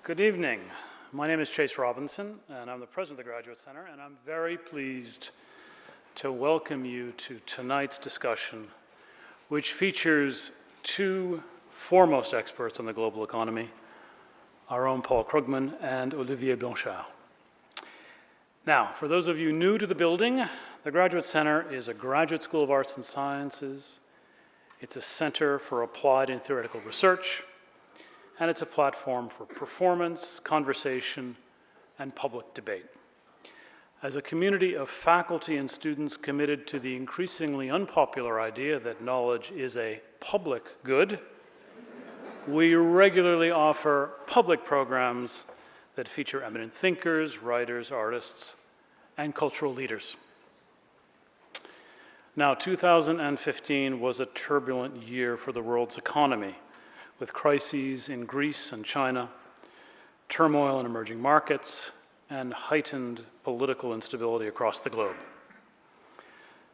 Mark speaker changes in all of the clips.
Speaker 1: Good evening. My name is Chase Robinson, and I'm the president of the Graduate Center, and I'm very pleased to welcome you to tonight's discussion, which features two foremost experts on the global economy, our own Paul Krugman and Olivier Blanchard. Now, for those of you new to the building, the Graduate Center is a graduate school of arts and sciences. It's a center for applied and theoretical research, and it's a platform for performance, conversation, and public debate. As a community of faculty and students committed to the increasingly unpopular idea that knowledge is a public good, we regularly offer public programs that feature eminent thinkers, writers, artists, and cultural leaders. Now, 2015 was a turbulent year for the world's economy, with crises in Greece and China, turmoil in emerging markets, and heightened political instability across the globe.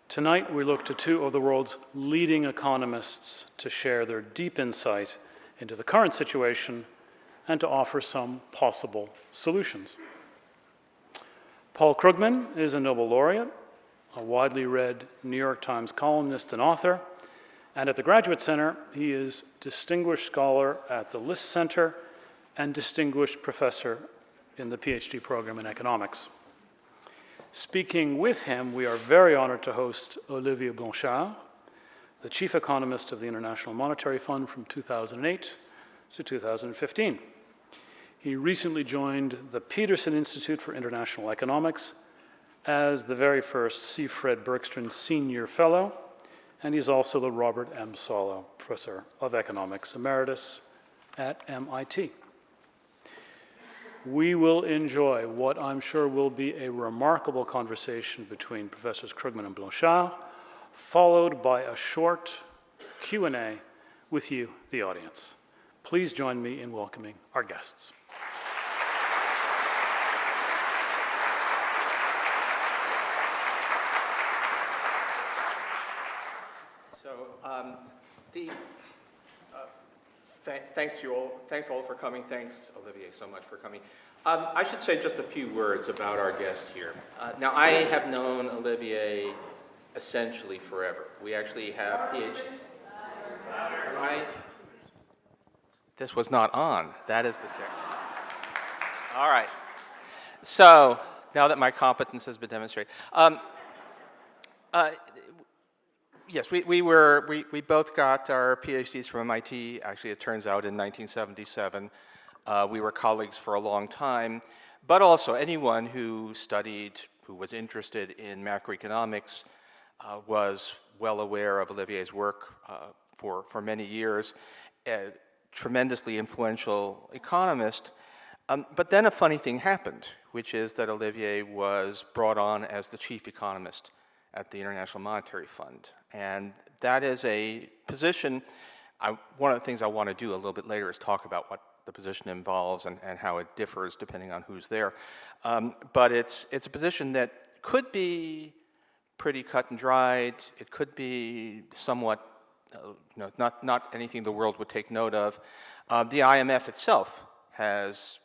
Speaker 1: Tonight, we look to two of the world's leading economists to share their deep insight into the current situation and to offer some possible solutions. Paul Krugman is a Nobel laureate, a widely read New York Times columnist and author, and at the Graduate Center, he is Distinguished Scholar at the List Center and Distinguished Professor in the Ph.D. program in Economics. Speaking with him, we are very honored to host Olivier Blanchard, the Chief Economist of the International Monetary Fund from 2008 to 2015. He recently joined the Peterson Institute for International Economics as the very first C. Fred Bergstrand Senior Fellow, and he's also the Robert M. Solow Professor of Economics, emeritus at MIT. We will enjoy what I'm sure will be a remarkable conversation between Professors Krugman and Blanchard, followed by a short Q&A with you, the audience. Please join me in welcoming our guests.
Speaker 2: Thanks all for coming. Thanks, Olivier, so much for coming. I should say just a few words about our guest here. Now, I have known Olivier essentially forever. We actually have PhD. Right? This was not on. That is the thing. All right. So now that my competence has been demonstrated. Yes, we both got our PhDs from MIT. Actually, it turns out in 1977. We were colleagues for a long time, but also anyone who studied, who was interested in macroeconomics was well aware of Olivier's work for many years. A tremendously influential economist. But then a funny thing happened, which is that Olivier was brought on as the chief economist at the International Monetary Fund. And that is a position, one of the things I want to do a little bit later is talk about what the position involves and how it differs depending on who's there. But it's a position that could be pretty cut and dried. It could be somewhat, not anything the world would take note of. The IMF itself has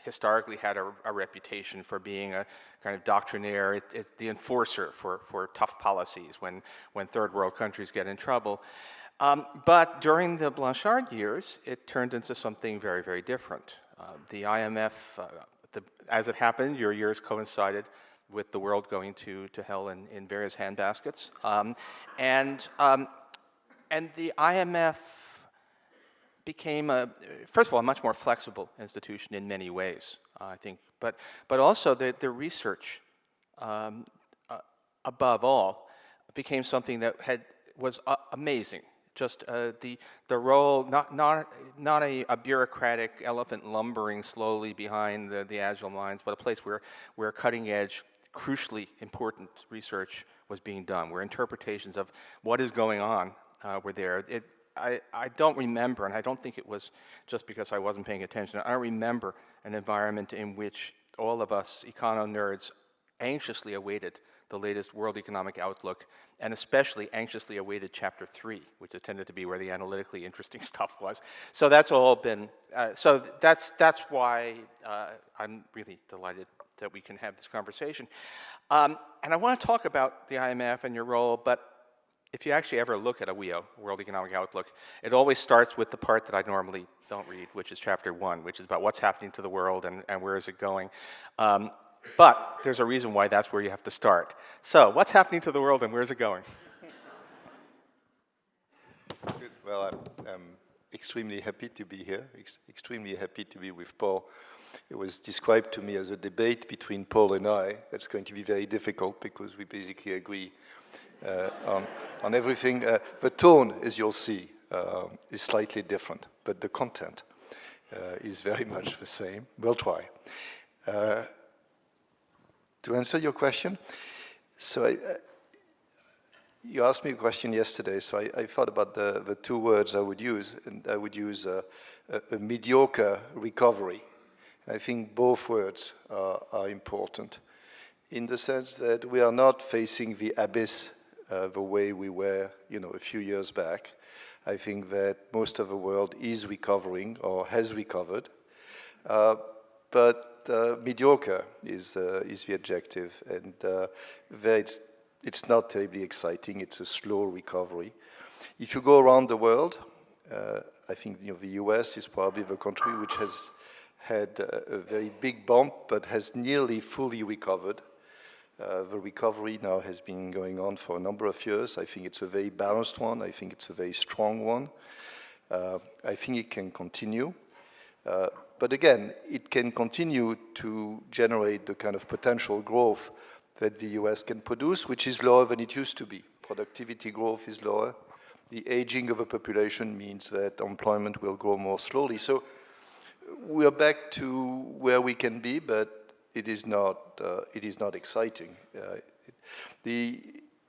Speaker 2: historically had a reputation for being a kind of doctrinaire. It's the enforcer for tough policies when third world countries get in trouble. But during the Blanchard years, it turned into something very, very different. The IMF, as it happened, your years coincided with the world going to hell in various handbaskets. And the IMF became, first of all, a much more flexible institution in many ways, I think. But also the research, above all, became something that was amazing. Just the role, not a bureaucratic elephant lumbering slowly behind the agile minds, but a place where cutting edge, crucially important research was being done, where interpretations of what is going on were there. I don't remember, and I don't think it was just because I wasn't paying attention, I don't remember an environment in which all of us econo-nerds anxiously awaited the latest World Economic Outlook, and especially anxiously awaited Chapter 3, which tended to be where the analytically interesting stuff was. So that's all been, so that's why I'm really delighted that we can have this conversation. And I want to talk about the IMF and your role, but if you actually ever look at a WEO, World Economic Outlook, it always starts with the part that I normally don't read, which is Chapter 1, which is about what's happening to the world and where is it going. But there's a reason why that's where you have to start. So what's happening to the world and where's it going?
Speaker 3: Good. Well, I'm extremely happy to be here, extremely happy to be with Paul. It was described to me as a debate between Paul and I. That's going to be very difficult because we basically agree on everything. The tone, as you'll see, is slightly different, but the content is very much the same. We'll try. To answer your question, so you asked me a question yesterday, so I thought about the two words I would use, and I would use a mediocre recovery. And I think both words are important in the sense that we are not facing the abyss the way we were, a few years back. I think that most of the world is recovering or has recovered, but mediocre is the adjective, and it's not terribly exciting. It's a slow recovery. If you go around the world, I think the US is probably the country which has had a very big bump, but has nearly fully recovered. The recovery now has been going on for a number of years. I think it's a very balanced one. I think it's a very strong one. I think it can continue. But again, it can continue to generate the kind of potential growth that the US can produce, which is lower than it used to be. Productivity growth is lower. The aging of a population means that employment will grow more slowly. So we're back to where we can be, but it is not exciting.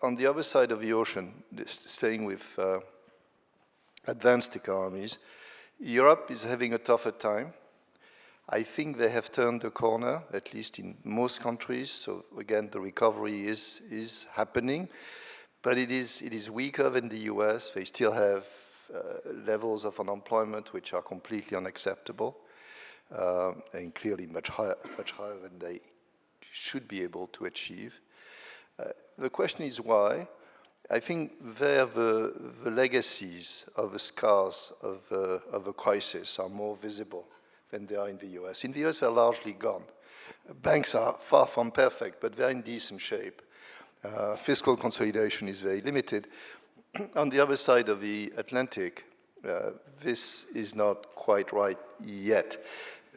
Speaker 3: On the other side of the ocean, staying with advanced economies, Europe is having a tougher time. I think they have turned the corner, at least in most countries. So again, the recovery is happening, but it is weaker than the US. They still have levels of unemployment which are completely unacceptable, and clearly much higher than they should be able to achieve. The question is why. I think there the legacies of the scars of a crisis are more visible than they are in the US. In the US, they're largely gone. Banks are far from perfect, but they're in decent shape. Fiscal consolidation is very limited. On the other side of the Atlantic, this is not quite right yet.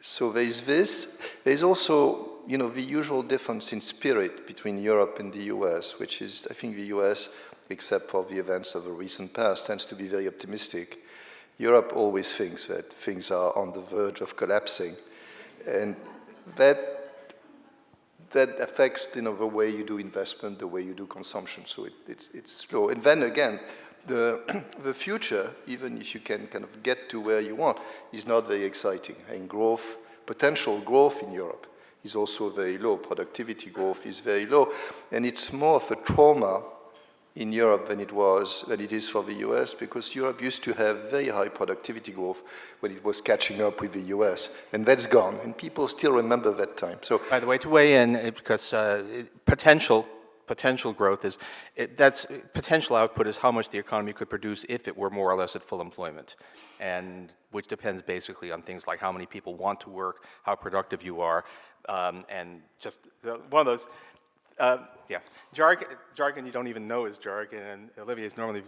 Speaker 3: So there's this. There's also, the usual difference in spirit between Europe and the US, which is, I think the US, except for the events of the recent past, tends to be very optimistic. Europe always thinks that things are on the verge of collapsing, and that affects the way you do investment, the way you do consumption. So it's slow. And then again, the future, even if you can kind of get to where you want, is not very exciting. And potential growth in Europe is also very low. Productivity growth is very low, and it's more of a trauma in Europe than it is for the US, because Europe used to have very high productivity growth when it was catching up with the US, and that's gone, and people still remember that time. So,
Speaker 2: by the way, to weigh in, because potential growth that's potential output is how much the economy could produce if it were more or less at full employment, and which depends basically on things like how many people want to work, how productive you are, and just one of those. Jargon you don't even know is jargon, and Olivier's normally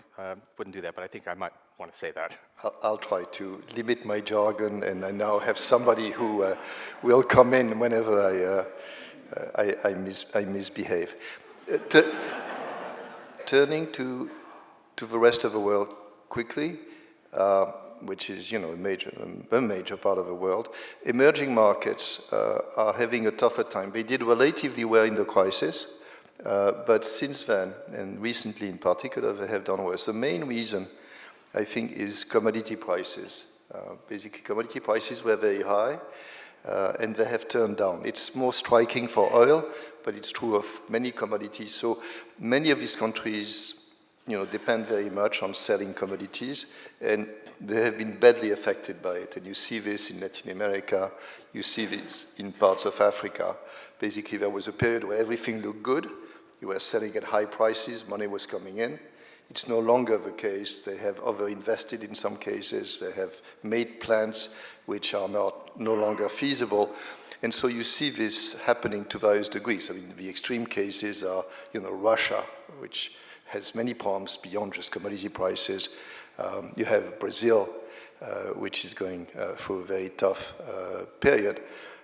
Speaker 2: wouldn't do that, but I think I might want to say that.
Speaker 3: I'll try to limit my jargon, and I now have somebody who will come in whenever I misbehave. Turning to the rest of the world quickly, which is a major part of the world, emerging markets are having a tougher time. They did relatively well in the crisis, but since then, and recently in particular, they have done worse. The main reason, I think, is commodity prices. Basically, commodity prices were very high. and they have turned down. It's more striking for oil, but it's true of many commodities. So many of these countries, depend very much on selling commodities, and they have been badly affected by it. And you see this in Latin America, you see this in parts of Africa. Basically, there was a period where everything looked good. You were selling at high prices, money was coming in. It's no longer the case. They have overinvested in some cases. They have made plans which are no longer feasible. And so you see this happening to various degrees. I mean, the extreme cases are, Russia, which has many problems beyond just commodity prices. You have Brazil, which is going through a very tough period.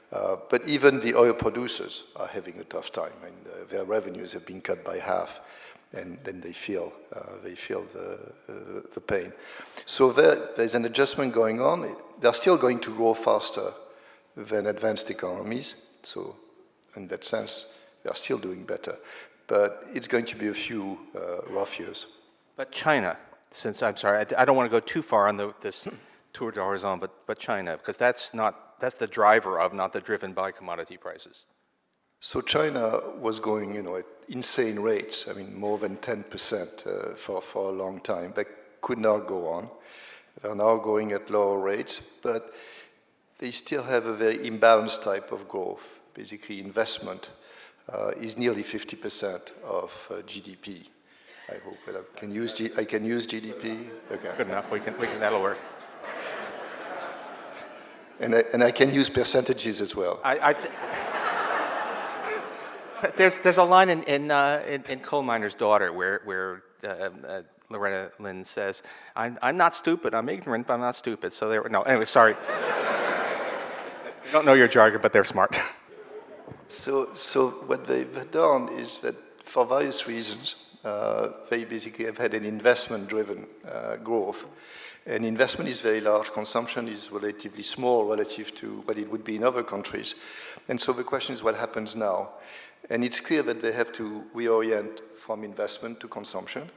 Speaker 3: But even the oil producers are having a tough time, and their revenues have been cut by half, and then they feel the pain. So there's an adjustment going on. They're still going to grow faster than advanced economies. So in that sense, they're still doing better. But it's going to be a few rough years.
Speaker 2: But China, since I'm sorry, I don't want to go too far on this tour d'horizon, but China, because that's the driver of, not the driven by commodity prices.
Speaker 3: So China was going, at insane rates. I mean, more than 10% for a long time. They could not go on. They're now going at lower rates, but they still have a very imbalanced type of growth. Basically, investment is nearly 50% of GDP. I hope that I can use GDP. Okay.
Speaker 2: Good enough. That'll work.
Speaker 3: And I can use percentages as well.
Speaker 2: There's a line in Coal Miner's Daughter where Loretta Lynn says, "I'm not stupid. I'm ignorant, but I'm not stupid." So anyway, sorry. You don't know your jargon, but they're smart.
Speaker 3: So what they've done is that for various reasons, they basically have had an investment-driven growth. And investment is very large, consumption is relatively small relative to what it would be in other countries. And so the question is what happens now? And it's clear that they have to reorient from investment to consumption.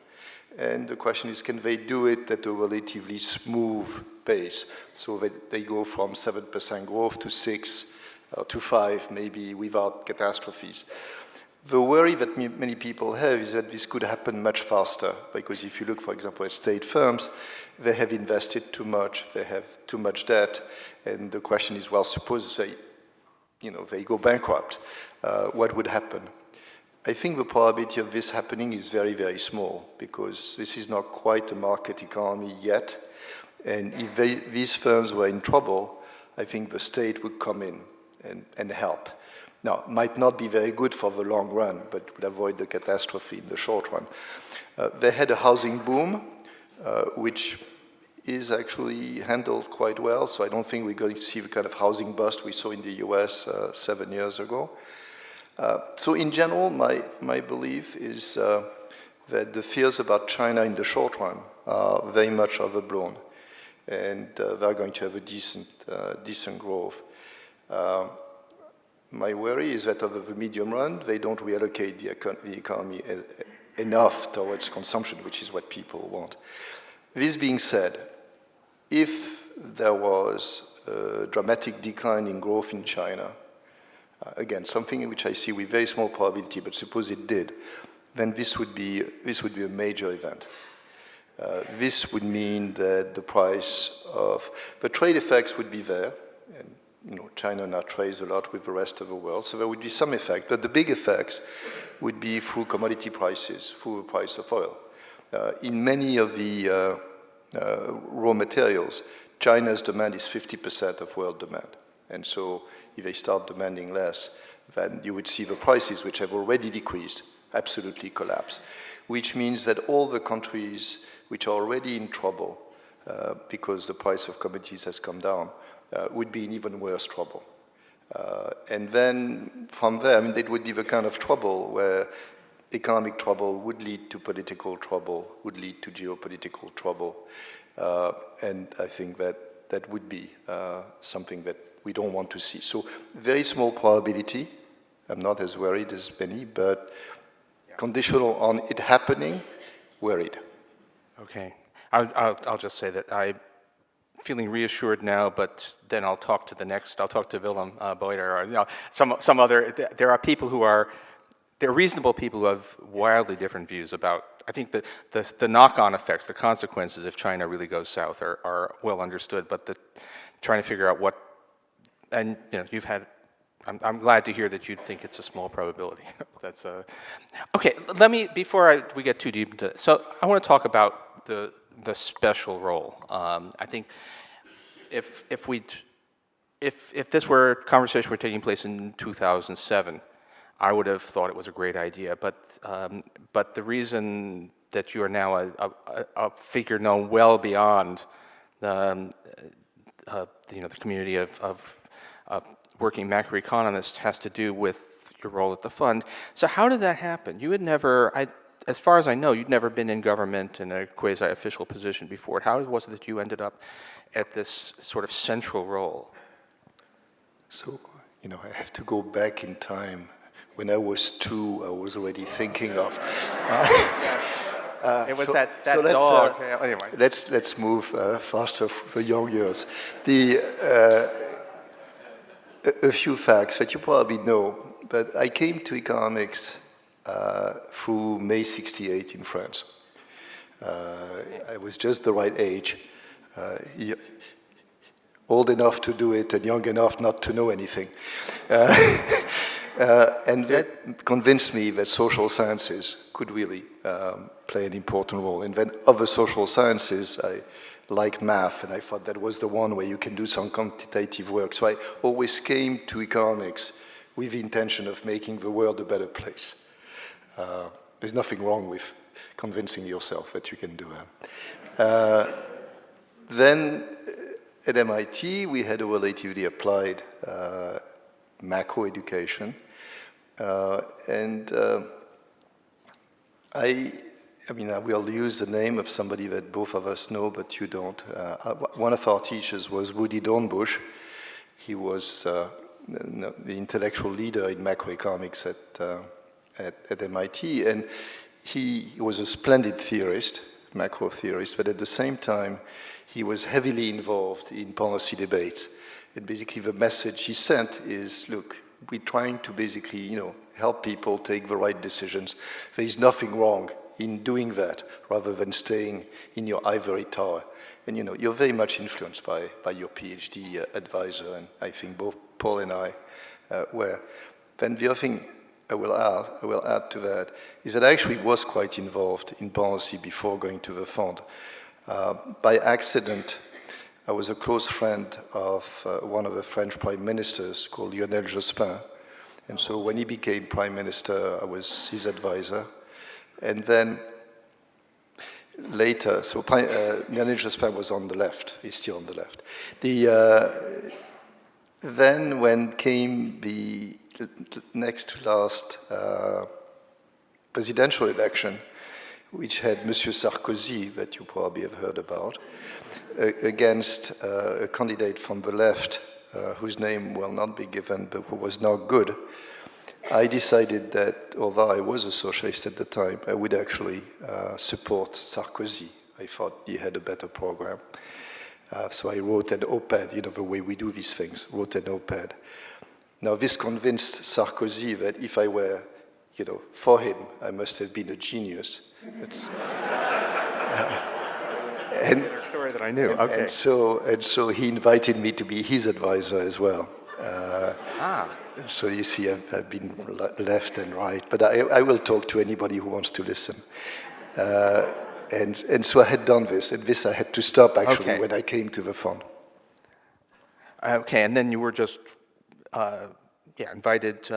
Speaker 3: And the question is, can they do it at a relatively smooth pace? So that they go from 7% growth to 6 to 5, maybe without catastrophes. The worry that many people have is that this could happen much faster, because if you look, for example, at state firms, they have invested too much, they have too much debt, and the question is, well, suppose they go bankrupt, what would happen? I think the probability of this happening is very, very small, because this is not quite a market economy yet, and if these firms were in trouble, I think the state would come in and help. Now, it might not be very good for the long run, but would avoid the catastrophe in the short run. They had a housing boom, which is actually handled quite well, so I don't think we're going to see the kind of housing bust we saw in the US 7 years ago. So in general, my belief is that the fears about China in the short run are very much overblown, and they're going to have a decent growth. My worry is that over the medium run, they don't reallocate the economy enough towards consumption, which is what people want. This being said, if there was a dramatic decline in growth in China, again, something which I see with very small probability, but suppose it did, then this would be a major event. This would mean that the price of the trade effects would be there, and China now trades a lot with the rest of the world, so there would be some effect, but the big effects would be through commodity prices, through the price of oil. In many of the raw materials, China's demand is 50% of world demand, and so if they start demanding less, then you would see the prices, which have already decreased, absolutely collapse, which means that all the countries which are already in trouble because the price of commodities has come down would be in even worse trouble. And then from there, it would be the kind of trouble where economic trouble would lead to political trouble, would lead to geopolitical trouble. And I think that would be something that we don't want to see. So very small probability. I'm not as worried as many, but conditional on it happening, worried.
Speaker 2: Okay. I'll just say that feeling reassured now, but then I'll talk to Willem Boyder, or some other. There are people who are, there are reasonable people who have wildly different views about. I think the knock-on effects, the consequences if China really goes south are well understood, but trying to figure out what, and you've had. I'm glad to hear that you think it's a small probability. That's okay. Let me, before we get too deep into it, so I want to talk about the special role. I think if this were a conversation were taking place in 2007, I would have thought it was a great idea. But the reason that you are now a figure known well beyond the community of working macroeconomists has to do with your role at the fund. So how did that happen? You had never, as far as I know, you'd never been in government in a quasi-official position before. How was it that you ended up at this sort of central role?
Speaker 3: So, I have to go back in time. When I was 2, I was already thinking of.
Speaker 2: It was
Speaker 3: so,
Speaker 2: that
Speaker 3: so
Speaker 2: dog.
Speaker 3: Anyway. Let's move faster for young years. A few facts that you probably know, but I came to economics through May '68 in France. I was just the right age, old enough to do it and young enough not to know anything. And that convinced me that social sciences could really play an important role. And then other social sciences, I like math, and I thought that was the one where you can do some quantitative work. So I always came to economics with the intention of making the world a better place. There's nothing wrong with convincing yourself that you can do that. Then at MIT, we had a relatively applied macro education. I will use the name of somebody that both of us know, but you don't. One of our teachers was Woody Dornbush. He was the intellectual leader in macroeconomics at MIT, and he was a splendid theorist, macro theorist, but at the same time, he was heavily involved in policy debates. And basically the message he sent is, look, we're trying to basically, help people take the right decisions. There is nothing wrong in doing that rather than staying in your ivory tower. And you're very much influenced by your PhD advisor, and I think both Paul and I were. Then the other thing I will add to that is that I actually was quite involved in policy before going to the fund. By accident, I was a close friend of one of the French prime ministers called Lionel Jospin. And so when he became prime minister, I was his advisor. And then later, so Lionel Jospin was on the left, he's still on the left. Then when came the next to last presidential election, which had Monsieur Sarkozy, that you probably have heard about, against a candidate from the left, whose name will not be given, but who was not good, I decided that, although I was a socialist at the time, I would actually support Sarkozy. I thought he had a better program. So I wrote an op-ed, the way we do these things, wrote an op-ed. Now, this convinced Sarkozy that if I were, for him, I must have been a genius.
Speaker 2: And story that I knew. Okay.
Speaker 3: And so he invited me to be his advisor as well. So you see, I've been left and right, but I will talk to anybody who wants to listen. And so I had done this, and this I had to stop actually when I came to the fund.
Speaker 2: Okay, and then you were just invited.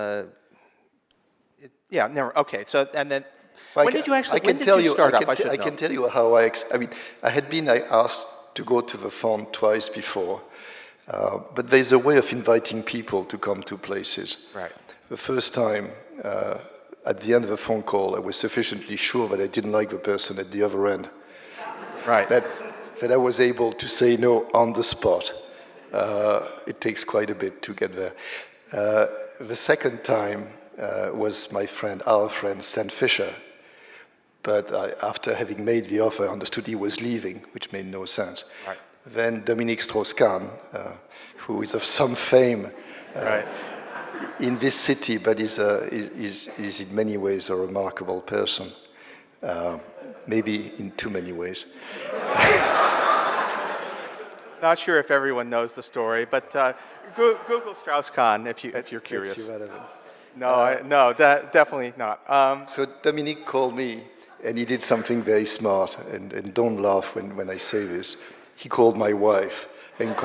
Speaker 2: Okay. So and then. When did you actually start up?
Speaker 3: I can tell you how I had been asked to go to the fund twice before, but there's a way of inviting people to come to places.
Speaker 2: Right.
Speaker 3: The first time, at the end of a phone call, I was sufficiently sure that I didn't like the person at the other end.
Speaker 2: Right.
Speaker 3: That I was able to say no on the spot. It takes quite a bit to get there. The second time was our friend Stan Fisher. But after having made the offer, I understood he was leaving, which made no sense.
Speaker 2: Right.
Speaker 3: then Dominique Strauss-Kahn, who is of some fame
Speaker 2: Right.
Speaker 3: in this city, but is in many ways a remarkable person, maybe in too many ways.
Speaker 2: Not sure if everyone knows the story, but Google Strauss-Kahn if you're curious.
Speaker 3: That's irrelevant.
Speaker 2: No, definitely not.
Speaker 3: So Dominique called me, and he did something very smart, and don't laugh when I say this. He called my wife, and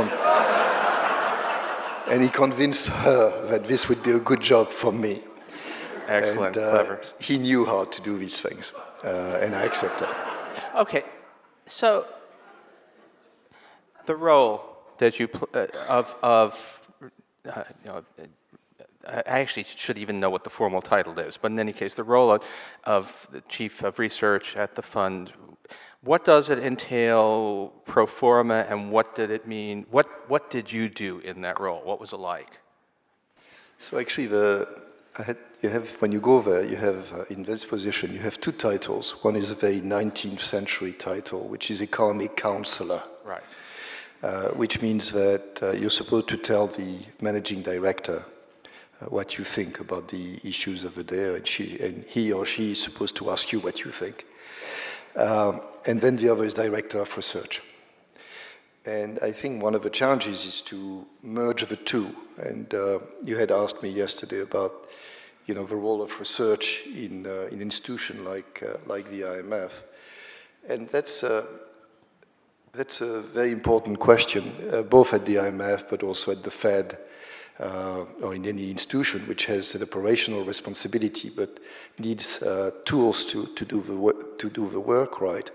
Speaker 3: he convinced her that this would be a good job for me.
Speaker 2: Excellent,
Speaker 3: And,
Speaker 2: clever.
Speaker 3: He knew how to do these things, and I accepted.
Speaker 2: Okay, so the role that you I actually should even know what the formal title is, but in any case, the role of the chief of research at the fund, what does it entail pro forma, and what did it mean? What did you do in that role? What was it like?
Speaker 3: So actually, when you go there, you have in this position, you have two titles. One is a very 19th century title, which is economic counselor.
Speaker 2: Right.
Speaker 3: Which means that you're supposed to tell the managing director what you think about the issues of the day, and he or she is supposed to ask you what you think. And then the other is director of research. And I think one of the challenges is to merge the two. And you had asked me yesterday about, the role of research in an institution like the IMF, and that's a very important question, both at the IMF but also at the Fed, or in any institution which has an operational responsibility but needs tools to do the work right.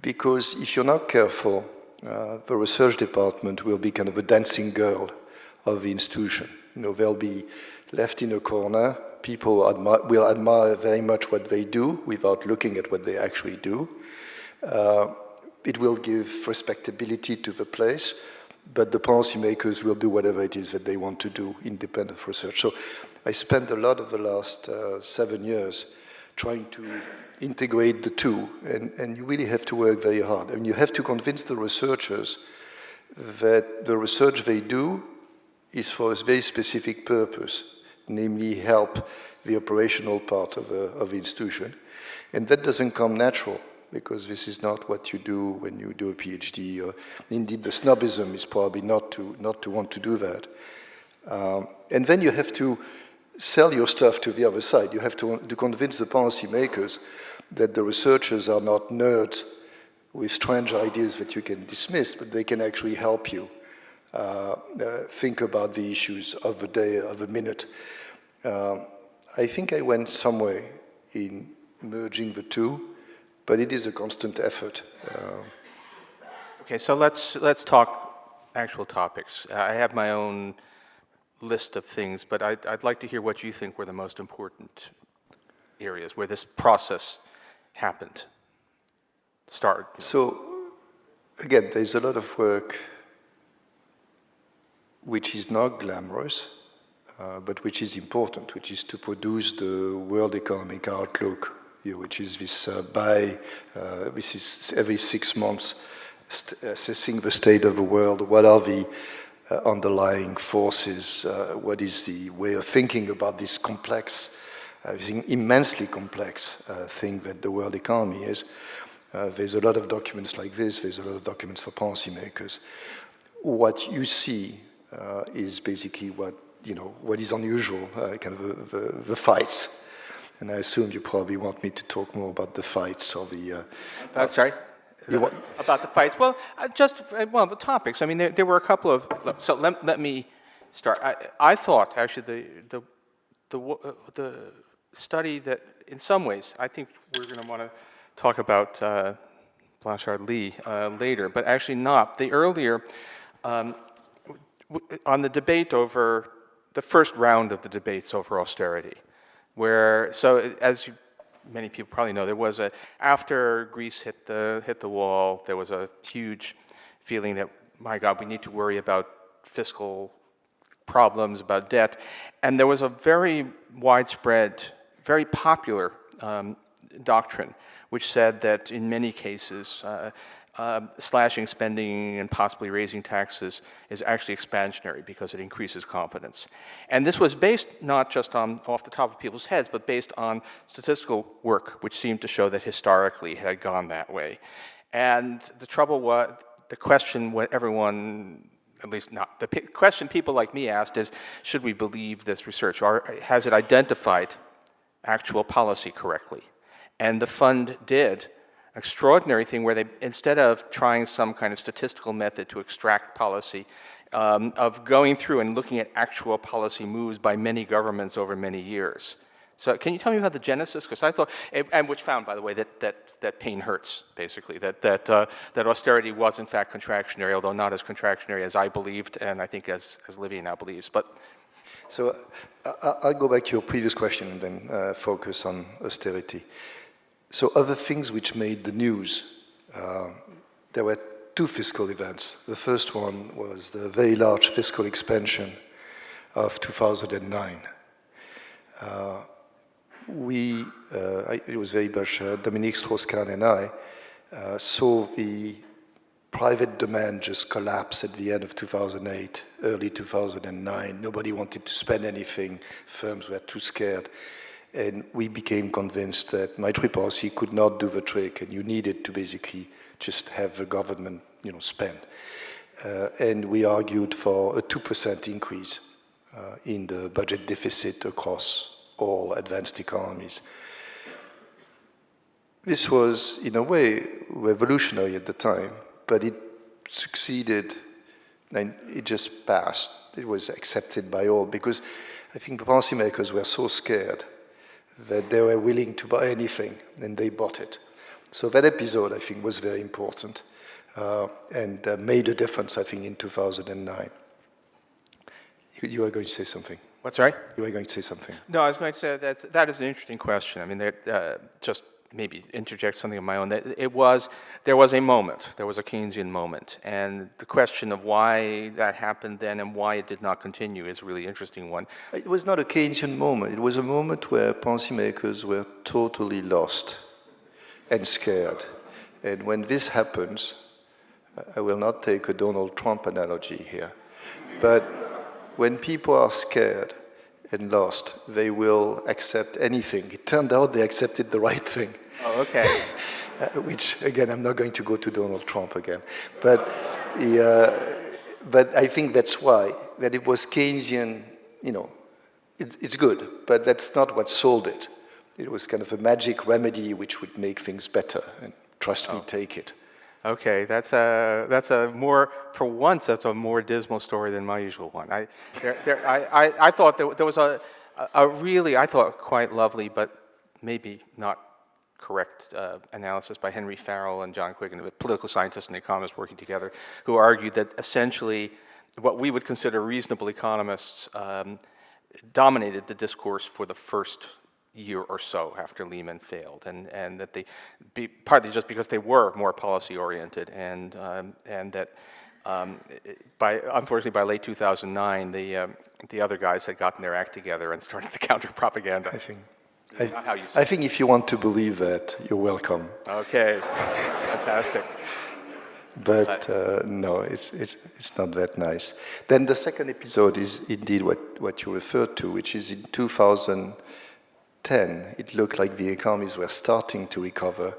Speaker 3: Because if you're not careful, the research department will be kind of a dancing girl of the institution. They'll be left in a corner. People will admire very much what they do without looking at what they actually do. It will give respectability to the place, but the policymakers will do whatever it is that they want to do, independent of research. So I spent a lot of the last 7 years trying to integrate the two, and you really have to work very hard. I mean, you have to convince the researchers that the research they do is for a very specific purpose, namely help the operational part of the institution. And that doesn't come natural, because this is not what you do when you do a Ph.D. Or indeed, the snobism is probably not to want to do that. And then you have to sell your stuff to the other side. You have to convince the policymakers that the researchers are not nerds with strange ideas that you can dismiss, but they can actually help you think about the issues of the day, of the minute. I think I went somewhere in merging the two, but it is a constant effort.
Speaker 2: Okay, so let's talk actual topics. I have my own list of things, but I'd like to hear what you think were the most important areas where this process happened.
Speaker 3: So, again, there's a lot of work which is not glamorous, but which is important, which is to produce the World Economic Outlook, which is this this is every 6 months assessing the state of the world. What are the underlying forces? What is the way of thinking about this complex, immensely complex thing that the world economy is? There's a lot of documents like this. There's a lot of documents for policymakers. What you see is basically what is unusual, kind of the fights. And I assume you probably want me to talk more about the fights or the...
Speaker 2: Sorry? About the fights. Well, the topics. I mean, there were a couple of... So let me start. I thought, actually, the study that, in some ways, I think we're going to want to talk about Blanchard-Lee later, but actually not. The earlier... on the debate over... the first round of the debates over austerity, where, so as many people probably know, there was after Greece hit the wall, there was a huge feeling that, my God, we need to worry about fiscal problems, about debt, and there was a very widespread, very popular doctrine, which said that in many cases, slashing spending and possibly raising taxes is actually expansionary because it increases confidence. And this was based not just on off the top of people's heads, but based on statistical work, which seemed to show that historically it had gone that way. And the trouble was, the question what everyone, at least not, the question people like me asked is, should we believe this research, or has it identified actual policy correctly? And the fund did an extraordinary thing where they, instead of trying some kind of statistical method to extract policy, of going through and looking at actual policy moves by many governments over many years. So can you tell me about the genesis? Because I thought, and which found, by the way, that pain hurts, basically, that austerity was in fact contractionary, although not as contractionary as I believed, and I think as Olivier now believes. But
Speaker 3: so I'll go back to your previous question and then focus on austerity. So other things which made the news, there were two fiscal events. The first one was the very large fiscal expansion of 2009. It was very much Dominique Strauss-Kahn and I saw the private demand just collapse at the end of 2008, early 2009. Nobody wanted to spend anything. Firms were too scared. And we became convinced that monetary policy could not do the trick, and you needed to basically just have the government, spend. And we argued for a 2% increase in the budget deficit across all advanced economies. This was, in a way, revolutionary at the time, but it succeeded, and it just passed. It was accepted by all, because I think the policymakers were so scared that they were willing to buy anything, and they bought it. So that episode, I think, was very important and made a difference, I think, in 2009. You were going to say something.
Speaker 2: what's right?
Speaker 3: You were going to say something.
Speaker 2: No, I was going to say that is an interesting question. I mean, just maybe interject something of my own. There was a moment, there was a Keynesian moment, and the question of why that happened then and why it did not continue is a really interesting one.
Speaker 3: It was not a Keynesian moment. It was a moment where policymakers were totally lost and scared. And when this happens, I will not take a Donald Trump analogy here, but when people are scared and lost, they will accept anything. It turned out they accepted the right thing.
Speaker 2: Oh, okay.
Speaker 3: Which, again, I'm not going to go to Donald Trump again. But I think that's why, that it was Keynesian, it's good, but that's not what sold it. It was kind of a magic remedy which would make things better, and trust me, take it.
Speaker 2: Okay, that's a more, for once, that's a more dismal story than my usual one. I thought there was a really, I thought, quite lovely, but maybe not correct analysis by Henry Farrell and John Quiggin, a political scientist and economist working together, who argued that essentially what we would consider reasonable economists dominated the discourse for the first year or so after Lehman failed, and that they, partly just because they were more policy-oriented, and that unfortunately by late 2009, the other guys had gotten their act together and started the counter-propaganda.
Speaker 3: I think if you want to believe that, you're welcome.
Speaker 2: Okay, fantastic.
Speaker 3: But no, it's not that nice. Then the second episode is indeed what you referred to, which is in 2010, it looked like the economies were starting to recover,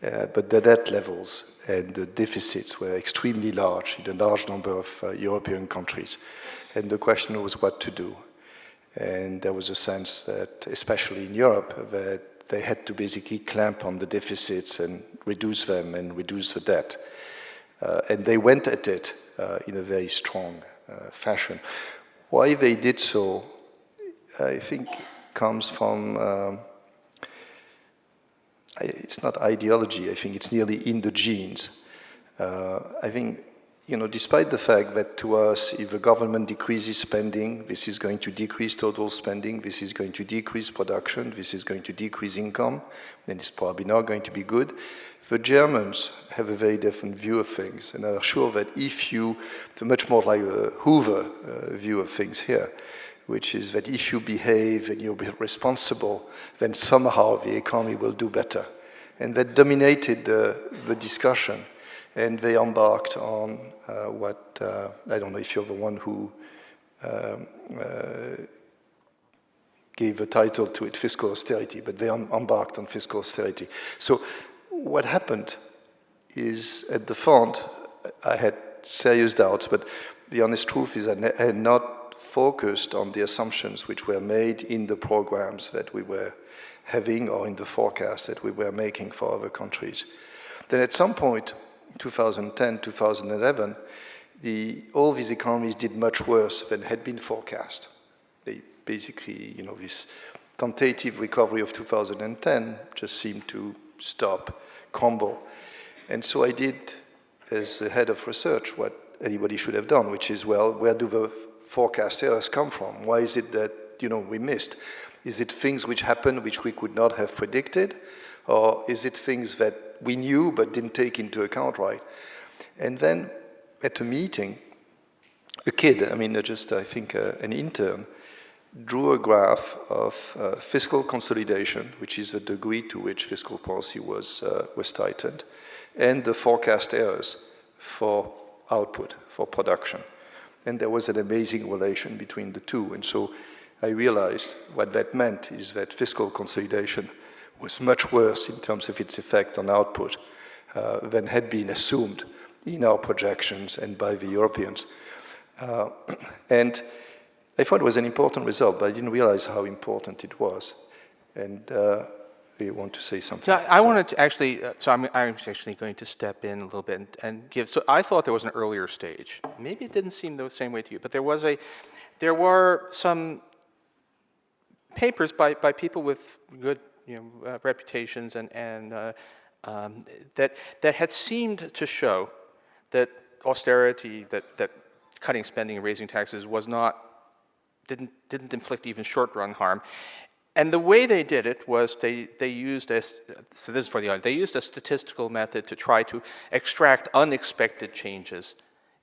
Speaker 3: but the debt levels and the deficits were extremely large in a large number of European countries. And the question was what to do. And there was a sense that, especially in Europe, that they had to basically clamp on the deficits and reduce them and reduce the debt. And they went at it in a very strong fashion. Why they did so, I think, comes from, it's not ideology, I think it's nearly in the genes. I think, despite the fact that to us, if the government decreases spending, this is going to decrease total spending, this is going to decrease production, this is going to decrease income, then it's probably not going to be good. The Germans have a very different view of things, and are sure that if you, much more like a Hoover view of things here, which is that if you behave and you're responsible, then somehow the economy will do better. And that dominated the discussion. And they embarked on I don't know if you're the one who gave a title to it, fiscal austerity, but they embarked on fiscal austerity. So what happened is, at the front, I had serious doubts, but the honest truth is I had not focused on the assumptions which were made in the programs that we were having or in the forecast that we were making for other countries. Then at some point, 2010, 2011, all these economies did much worse than had been forecast. They basically, this tentative recovery of 2010 just seemed to stop, crumble. And so I did, as the head of research, what anybody should have done, which is, well, where do the forecast errors come from? Why is it that, we missed? Is it things which happened which we could not have predicted? Or is it things that we knew but didn't take into account right? And then at a meeting, a kid, I think an intern, drew a graph of fiscal consolidation, which is the degree to which fiscal policy was tightened, and the forecast errors for output, for production. And there was an amazing relation between the two. And so I realized what that meant is that fiscal consolidation was much worse in terms of its effect on output than had been assumed in our projections and by the Europeans. And I thought it was an important result, but I didn't realize how important it was. And you want to say something?
Speaker 2: So I wanted to actually, I'm actually going to step in a little bit and give, so I thought there was an earlier stage. Maybe it didn't seem the same way to you, but there were some papers by people with good reputations and that had seemed to show that austerity, that cutting spending and raising taxes didn't inflict even short-run harm. And the way they did it was they used a statistical method to try to extract unexpected changes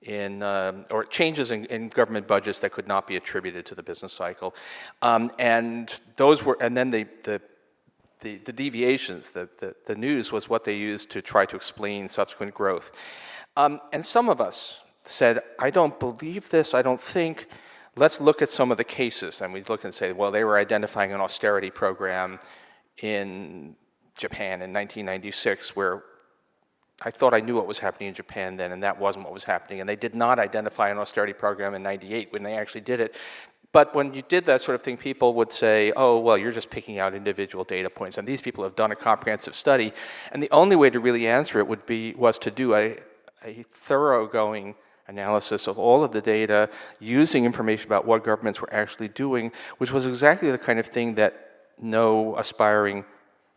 Speaker 2: or changes in government budgets that could not be attributed to the business cycle, and then the deviations, the news was what they used to try to explain subsequent growth. And some of us said, I don't believe this, I don't think. Let's look at some of the cases. And we look and say, well, they were identifying an austerity program in Japan in 1996, where I thought I knew what was happening in Japan then, and that wasn't what was happening. And they did not identify an austerity program in 98 when they actually did it. But when you did that sort of thing, people would say, oh, well, you're just picking out individual data points. And these people have done a comprehensive study. And the only way to really answer it was to do a thoroughgoing analysis of all of the data, using information about what governments were actually doing, which was exactly the kind of thing that no aspiring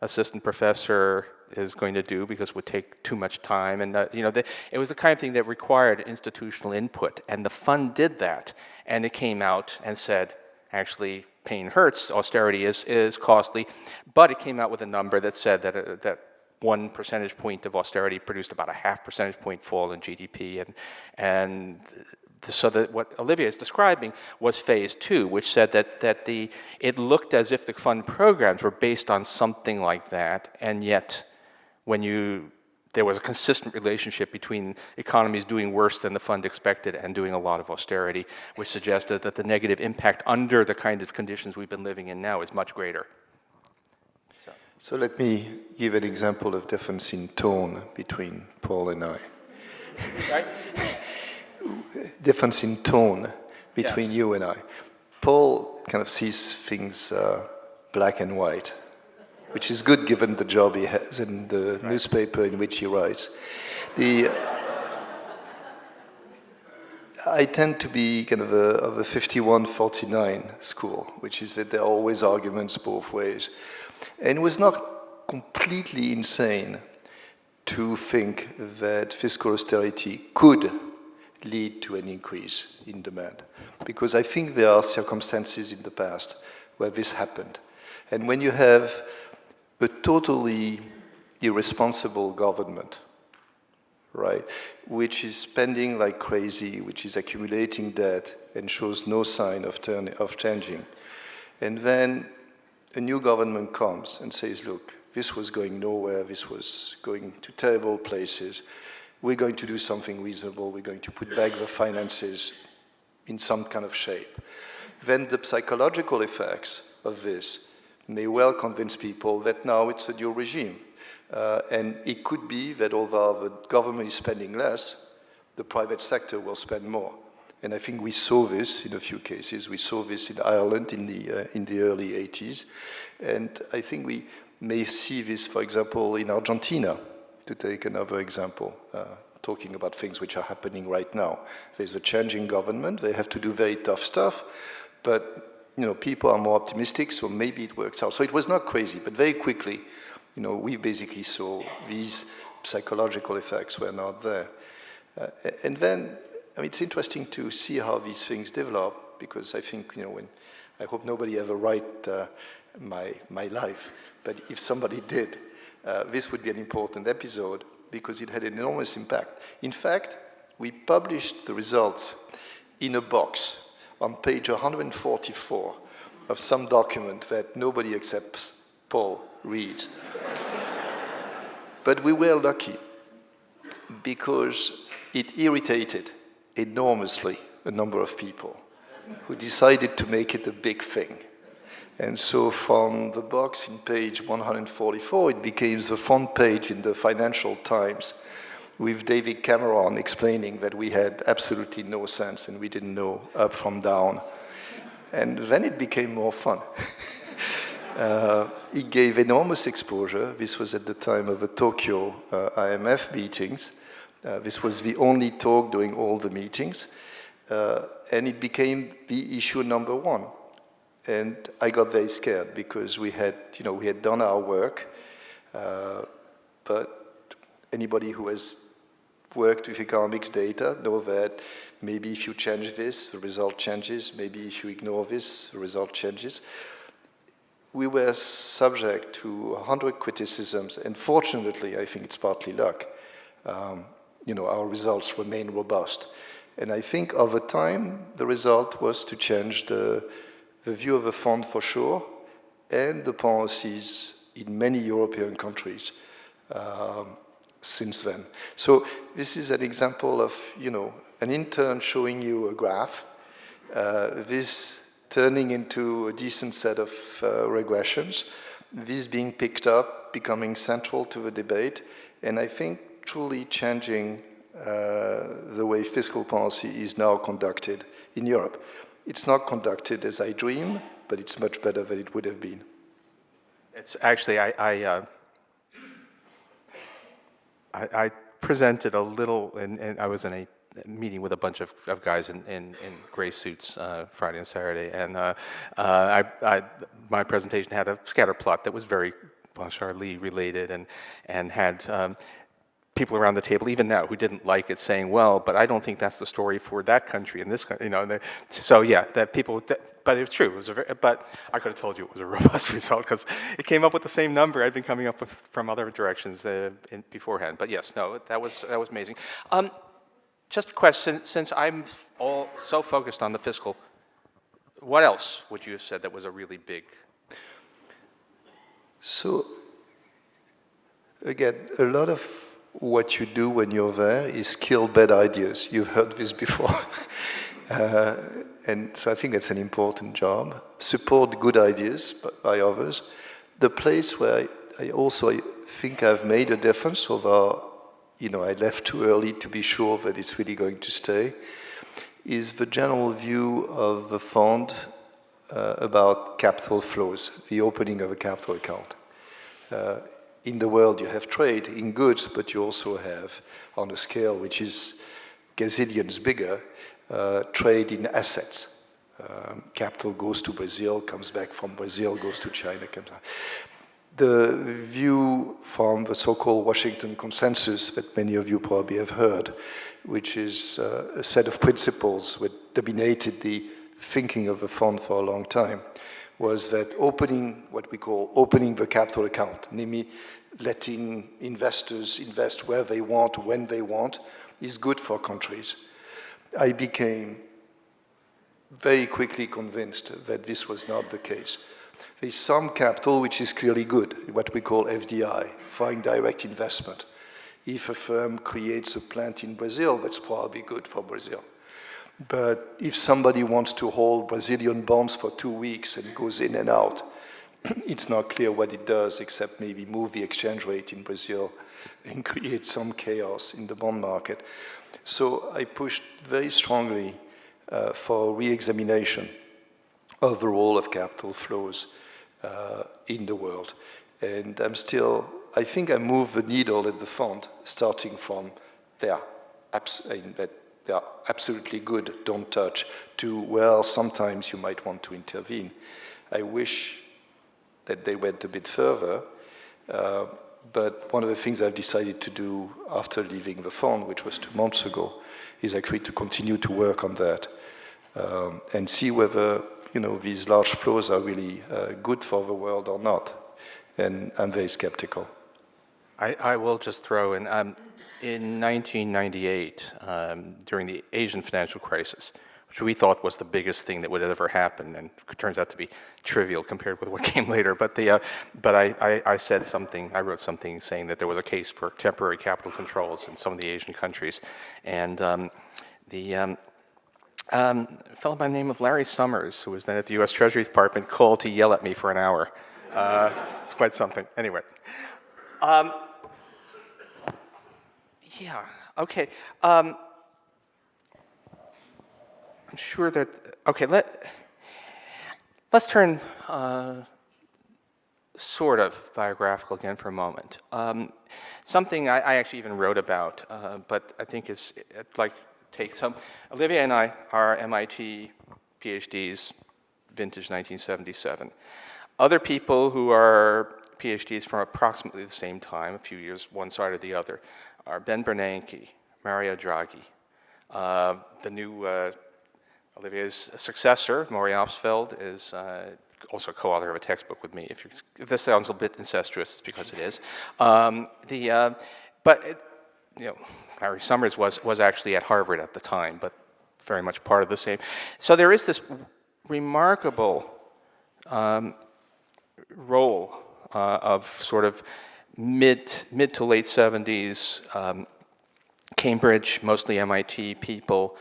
Speaker 2: assistant professor is going to do because it would take too much time. And it was the kind of thing that required institutional input. And the fund did that. And it came out and said, actually, pain hurts, austerity is costly. But it came out with a number that said that 1 percentage point of austerity produced about a 0.5 percentage point fall in GDP. So that what Olivier is describing was phase 2, which said that it looked as if the fund programs were based on something like that, and yet there was a consistent relationship between economies doing worse than the fund expected and doing a lot of austerity, which suggested that the negative impact under the kind of conditions we've been living in now is much greater.
Speaker 3: So let me give an example of difference in tone between Paul and I.
Speaker 2: Right?
Speaker 3: Difference in tone between
Speaker 2: Yes.
Speaker 3: you and I. Paul kind of sees things black and white, which is good given the job he has in the newspaper in which he writes. I tend to be kind of a 51-49 school, which is that there are always arguments both ways. And it was not completely insane to think that fiscal austerity could lead to an increase in demand. Because I think there are circumstances in the past where this happened. And when you have a totally irresponsible government, right, which is spending like crazy, which is accumulating debt and shows no sign of changing, and then a new government comes and says, look, this was going nowhere, this was going to terrible places, we're going to do something reasonable, we're going to put back the finances in some kind of shape. Then the psychological effects of this may well convince people that now it's a dual regime. And it could be that although the government is spending less, the private sector will spend more. And I think we saw this in a few cases. We saw this in Ireland in the early 80s. And I think we may see this, for example, in Argentina, to take another example, talking about things which are happening right now. There's a changing government. They have to do very tough stuff. But people are more optimistic, so maybe it works out. So it was not crazy, but very quickly, we basically saw these psychological effects were not there. And then, it's interesting to see how these things develop, because I think, I hope nobody ever write my life, but if somebody did, this would be an important episode, because it had an enormous impact. In fact, we published the results in a box on page 144 of some document that nobody except Paul reads. But we were lucky, because it irritated enormously a number of people who decided to make it a big thing. And so from the box in page 144, it became the front page in the Financial Times with David Cameron explaining that we had absolutely no sense and we didn't know up from down. And then it became more fun. It gave enormous exposure. This was at the time of the Tokyo IMF meetings. This was the only talk during all the meetings. And it became the issue number one. And I got very scared because we had done our work, but anybody who has worked with economics data know that maybe if you change this, the result changes. Maybe if you ignore this, the result changes. We were subject to 100 criticisms, and fortunately, I think it's partly luck. Our results remain robust. And I think over time, the result was to change the view of the fund for sure, and the policies in many European countries since then. So this is an example of, an intern showing you a graph, this turning into a decent set of regressions, this being picked up, becoming central to the debate, and I think truly changing the way fiscal policy is now conducted in Europe. It's not conducted as I dream, but it's much better than it would have been.
Speaker 2: It's actually, I presented a little, and I was in a meeting with a bunch of guys in gray suits Friday and Saturday, and my presentation had a scatter plot that was very Blanchard related, and had people around the table, even now, who didn't like it, saying, "Well, but I don't think that's the story for that country and this country." So yeah, that people. But it was true. It was but I could have told you it was a robust result because it came up with the same number I'd been coming up with from other directions beforehand. But yes, no, that was amazing. Just a question, since I'm all so focused on the fiscal, what else would you have said that was a really big?
Speaker 3: So again, a lot of what you do when you're there is kill bad ideas. You've heard this before. And so I think that's an important job. Support good ideas by others. The place where I think I've made a difference, although I left too early to be sure that it's really going to stay, is the general view of the fund about capital flows, the opening of a capital account. In the world, you have trade in goods, but you also have, on a scale which is gazillions bigger, trade in assets. Capital goes to Brazil, comes back from Brazil, goes to China, comes back. The view from the so-called Washington Consensus that many of you probably have heard, which is a set of principles that dominated the thinking of the fund for a long time, was that what we call opening the capital account, namely letting investors invest where they want, when they want, is good for countries. I became very quickly convinced that this was not the case. There's some capital which is clearly good, what we call FDI, foreign direct investment. If a firm creates a plant in Brazil, that's probably good for Brazil. But if somebody wants to hold Brazilian bonds for 2 weeks and goes in and out, it's not clear what it does except maybe move the exchange rate in Brazil and create some chaos in the bond market. So I pushed very strongly for re-examination of the role of capital flows in the world. And I think I moved the needle at the fund, starting from they are absolutely good, don't touch, to, well, sometimes you might want to intervene. I wish that they went a bit further, but one of the things I've decided to do after leaving the fund, which was 2 months ago, is actually to continue to work on that and see whether these large flows are really good for the world or not. And I'm very skeptical.
Speaker 2: I will just throw in 1998, during the Asian financial crisis, which we thought was the biggest thing that would ever happen, and it turns out to be trivial compared with what came later. But I said something, I wrote something saying that there was a case for temporary capital controls in some of the Asian countries, and the fellow by the name of Larry Summers, who was then at the U.S. Treasury Department, called to yell at me for an hour. It's quite something. Anyway. Yeah, okay. I'm sure that, okay, let's turn sort of biographical again for a moment. Something I actually even wrote about, but I think I'd like to take some. Olivier and I are MIT PhDs, vintage 1977. Other people who are PhDs from approximately the same time, a few years one side or the other, are Ben Bernanke, Mario Draghi, the new Olivier's successor, Maury Opsfeld, is also co-author of a textbook with me. If this sounds a bit incestuous, it's because it is. Larry Summers was actually at Harvard at the time, but very much part of the same. So there is this remarkable role of sort of mid to late 70s, Cambridge, mostly MIT people.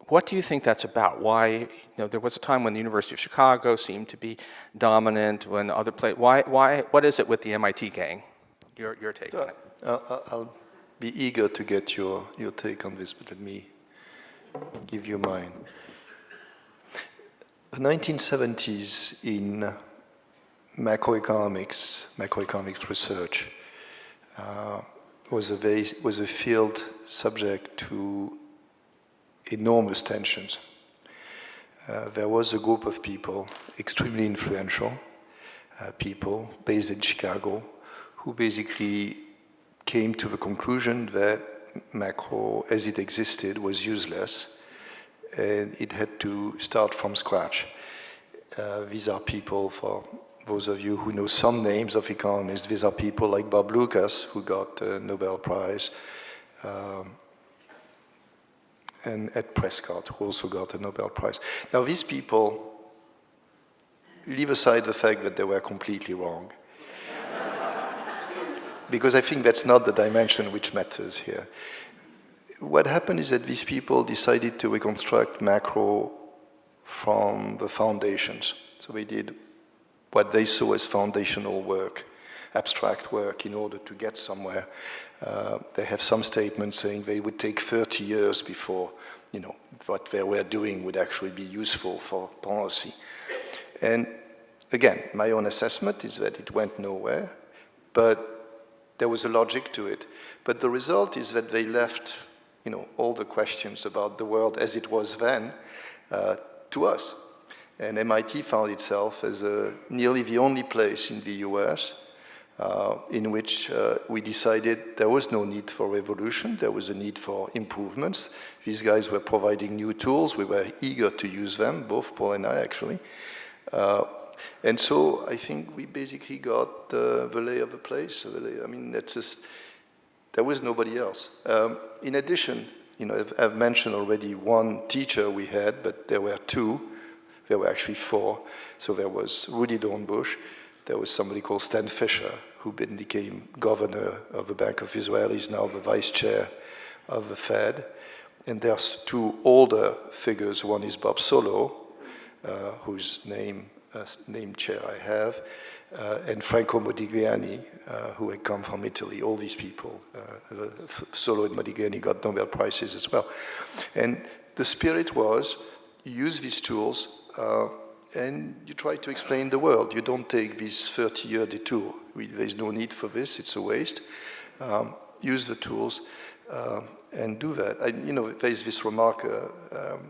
Speaker 2: What do you think that's about? Why, there was a time when the University of Chicago seemed to be dominant, when other places, what is it with the MIT gang? Your take on it.
Speaker 3: I'll be eager to get your take on this, but let me give you mine. The 1970s in macroeconomics research was a field subject to enormous tensions. There was a group of people, extremely influential people based in Chicago, who basically came to the conclusion that macro as it existed was useless and it had to start from scratch. These are people, for those of you who know some names of economists, these are people like Bob Lucas, who got the Nobel Prize, and Ed Prescott, who also got a Nobel Prize. Now, these people leave aside the fact that they were completely wrong, because I think that's not the dimension which matters here. What happened is that these people decided to reconstruct macro from the foundations. So they did what they saw as foundational work, abstract work, in order to get somewhere. They have some statements saying they would take 30 years before, what they were doing would actually be useful for policy. And again, my own assessment is that it went nowhere, but there was a logic to it. But the result is that they left, all the questions about the world as it was then to us. And MIT found itself as nearly the only place in the US in which we decided there was no need for revolution, there was a need for improvements. These guys were providing new tools, we were eager to use them, both Paul and I actually. And so I think we basically got the lay of the place. There was nobody else. In addition, I've mentioned already one teacher we had, but there were two. There were actually four. So there was Rudy Dornbusch, there was somebody called Stan Fisher, who became governor of the Bank of Israel, is now the vice chair of the Fed. And there's two older figures. One is Bob Solow, whose name chair I have, and Franco Modigliani, who had come from Italy. All these people, Solow and Modigliani, got Nobel Prizes as well. And the spirit was, you use these tools and you try to explain the world. You don't take this 30-year detour. There's no need for this, it's a waste. Use the tools and do that. There's this remark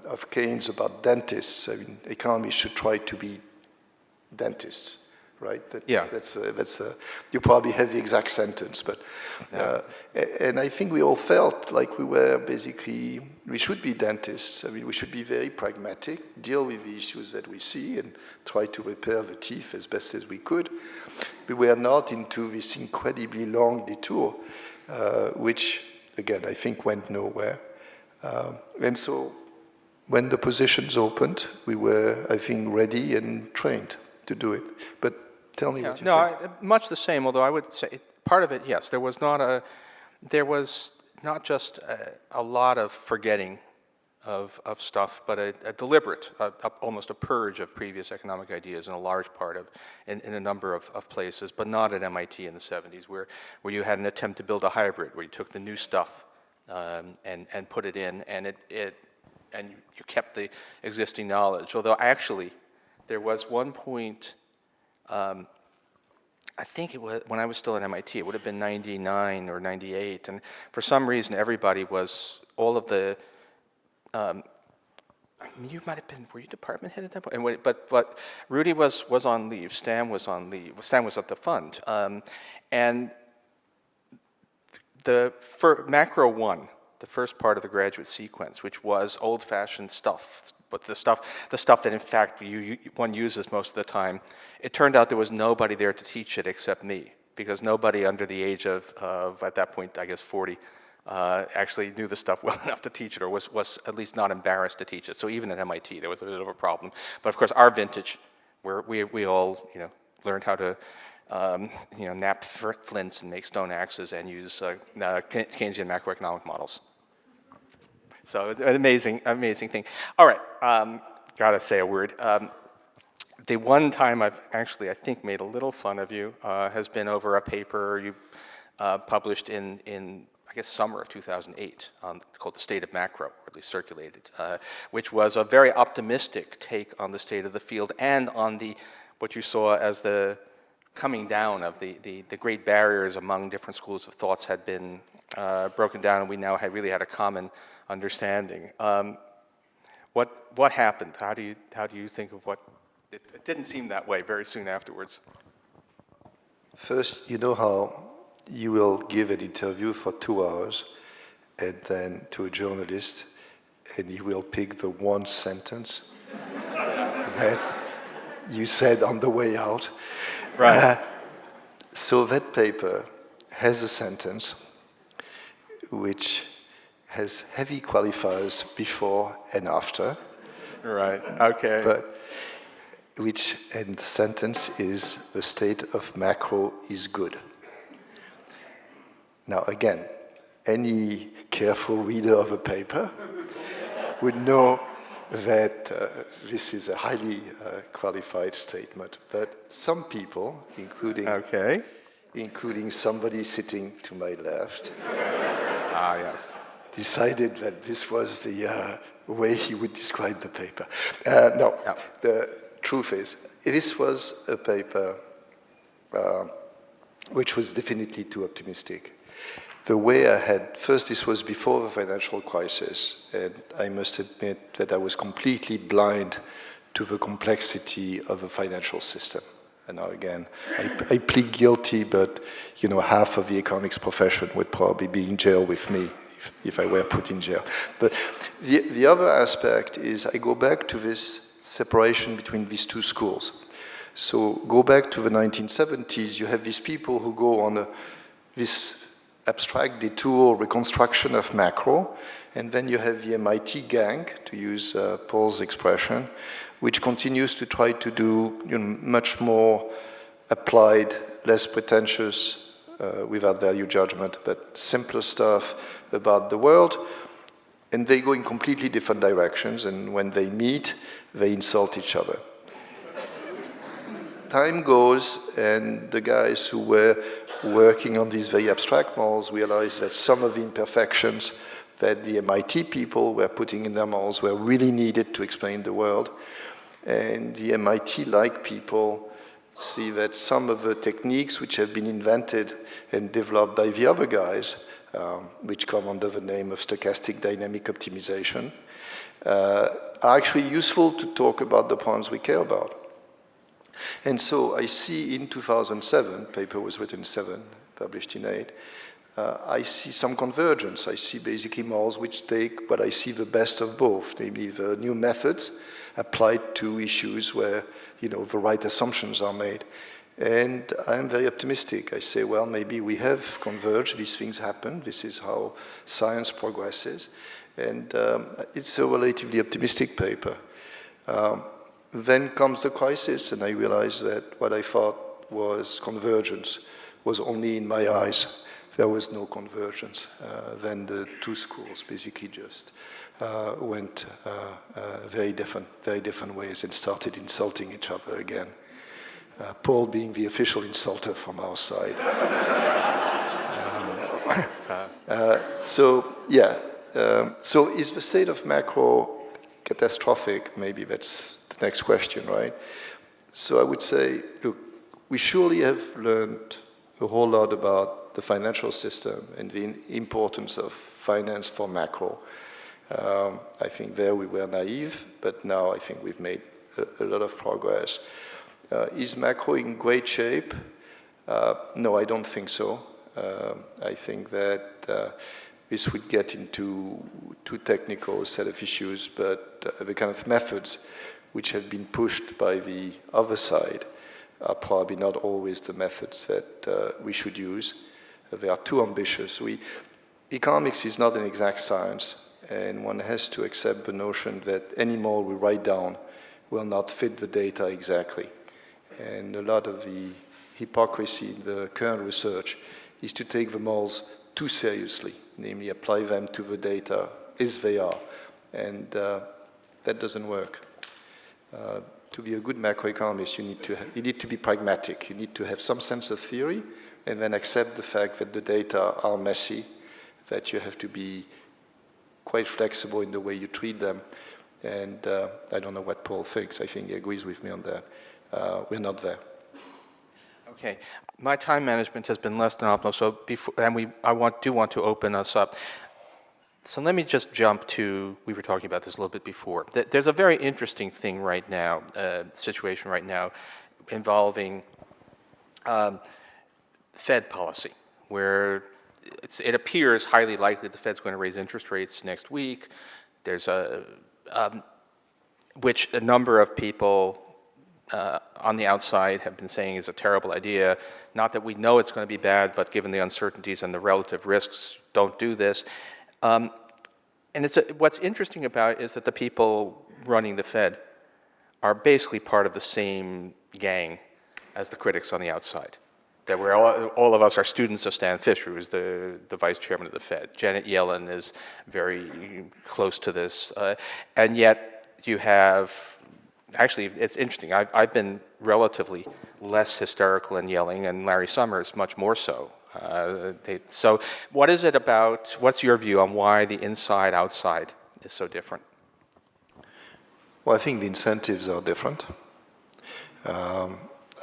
Speaker 3: of Keynes about dentists. I mean, economists should try to be dentists, right? You probably have the exact sentence, but and I think we all felt like we should be dentists. I mean, we should be very pragmatic, deal with the issues that we see, and try to repair the teeth as best as we could. We were not into this incredibly long detour, which, again, I think went nowhere. And so when the positions opened, we were, I think, ready and trained to do it. But tell me what you think.
Speaker 2: Much the same, although I would say part of it, yes, there was not just a lot of forgetting of stuff, but a deliberate, almost a purge of previous economic ideas in a large part in a number of places, but not at MIT in the 70s, where you had an attempt to build a hybrid, where you took the new stuff and put it in, and you kept the existing knowledge. Although actually, there was one point, I think it was when I was still at MIT, it would have been 99 or 98, and for some reason everybody was, all of the, you might have been, were you department head at that point? But Rudy was on leave, Stan was on leave, Stan was at the fund, and Macro 1, the first part of the graduate sequence, which was old-fashioned stuff, but the stuff that in fact one uses most of the time, it turned out there was nobody there to teach it except me, because nobody under the age of at that point, I guess 40, actually knew the stuff well enough to teach it, or was at least not embarrassed to teach it. So even at MIT, there was a bit of a problem. But of course, our vintage, where we all learned how to knap flints and make stone axes and use Keynesian macroeconomic models. So it's an amazing thing. All right, gotta say a word. The one time I've actually, I think, made a little fun of you has been over a paper you published in I guess, summer of 2008, called The State of Macro, or at least circulated, which was a very optimistic take on the state of the field and on what you saw as the coming down of the great barriers among different schools of thoughts had been broken down, and we now really had a common understanding. What happened? How do you think of what? It didn't seem that way very soon afterwards.
Speaker 3: First, you know how you will give an interview for 2 hours, and then to a journalist, and he will pick the one sentence that you said on the way out.
Speaker 2: Right.
Speaker 3: So that paper has a sentence which has heavy qualifiers before and after.
Speaker 2: Right, okay.
Speaker 3: And the sentence is, the state of macro is good. Now again, any careful reader of a paper would know that this is a highly qualified statement. But some people, including somebody sitting to my left,
Speaker 2: yes,
Speaker 3: decided that this was the way he would describe the paper. No, the truth is, this was a paper which was definitely too optimistic. The way I had, first this was before the financial crisis, and I must admit that I was completely blind to the complexity of the financial system. And now again, I plead guilty, but half of the economics profession would probably be in jail with me if I were put in jail. But the other aspect is I go back to this separation between these two schools. So go back to the 1970s, you have these people who go on this abstract detour reconstruction of macro, and then you have the MIT gang, to use Paul's expression, which continues to try to do much more applied less pretentious, without value judgment, but simpler stuff about the world. And they go in completely different directions, and when they meet, they insult each other. Time goes, and the guys who were working on these very abstract models realized that some of the imperfections that the MIT people were putting in their models were really needed to explain the world. And the MIT-like people see that some of the techniques which have been invented and developed by the other guys, which come under the name of stochastic dynamic optimization, are actually useful to talk about the problems we care about. And so I see in 2007, paper was written in 7, published in 8, I see some convergence. I see basically models which take what I see the best of both, namely the new methods applied to issues where the right assumptions are made. And I'm very optimistic. I say, well, maybe we have converged, these things happen, this is how science progresses, and it's a relatively optimistic paper. Then comes the crisis, and I realized that what I thought was convergence was only in my eyes. There was no convergence. Then the two schools basically just went very different ways and started insulting each other again. Paul being the official insulter from our side. So is the state of macro catastrophic? Maybe that's the next question, right? So I would say, look, we surely have learned a whole lot about the financial system and the importance of finance for macro. I think there we were naive, but now I think we've made a lot of progress. Is macro in great shape? No, I don't think so. I think that this would get into too technical a set of issues, but the kind of methods which have been pushed by the other side are probably not always the methods that we should use. They are too ambitious. Economics is not an exact science, and one has to accept the notion that any model we write down will not fit the data exactly. And a lot of the hypocrisy in the current research is to take the models too seriously, namely apply them to the data as they are. And that doesn't work. To be a good macroeconomist, you need to be pragmatic. You need to have some sense of theory and then accept the fact that the data are messy, that you have to be quite flexible in the way you treat them. And I don't know what Paul thinks. I think he agrees with me on that. We're not there.
Speaker 2: Okay, my time management has been less than optimal, so I do want to open us up. So let me just jump to, we were talking about this a little bit before. There's a very interesting thing right now, situation right now, involving Fed policy, where it appears highly likely the Fed's going to raise interest rates next week. There's which a number of people on the outside have been saying is a terrible idea. Not that we know it's going to be bad, but given the uncertainties and the relative risks, don't do this. And what's interesting about it is that the people running the Fed are basically part of the same gang as the critics on the outside. That we're all of us are students of Stan Fischer, who's the vice chairman of the Fed. Janet Yellen is very close to this. And yet you have, actually, it's interesting. I've been relatively less hysterical and yelling, and Larry Summers much more so. So what is it about, what's your view on why the inside-outside is so different?
Speaker 3: Well, I think the incentives are different.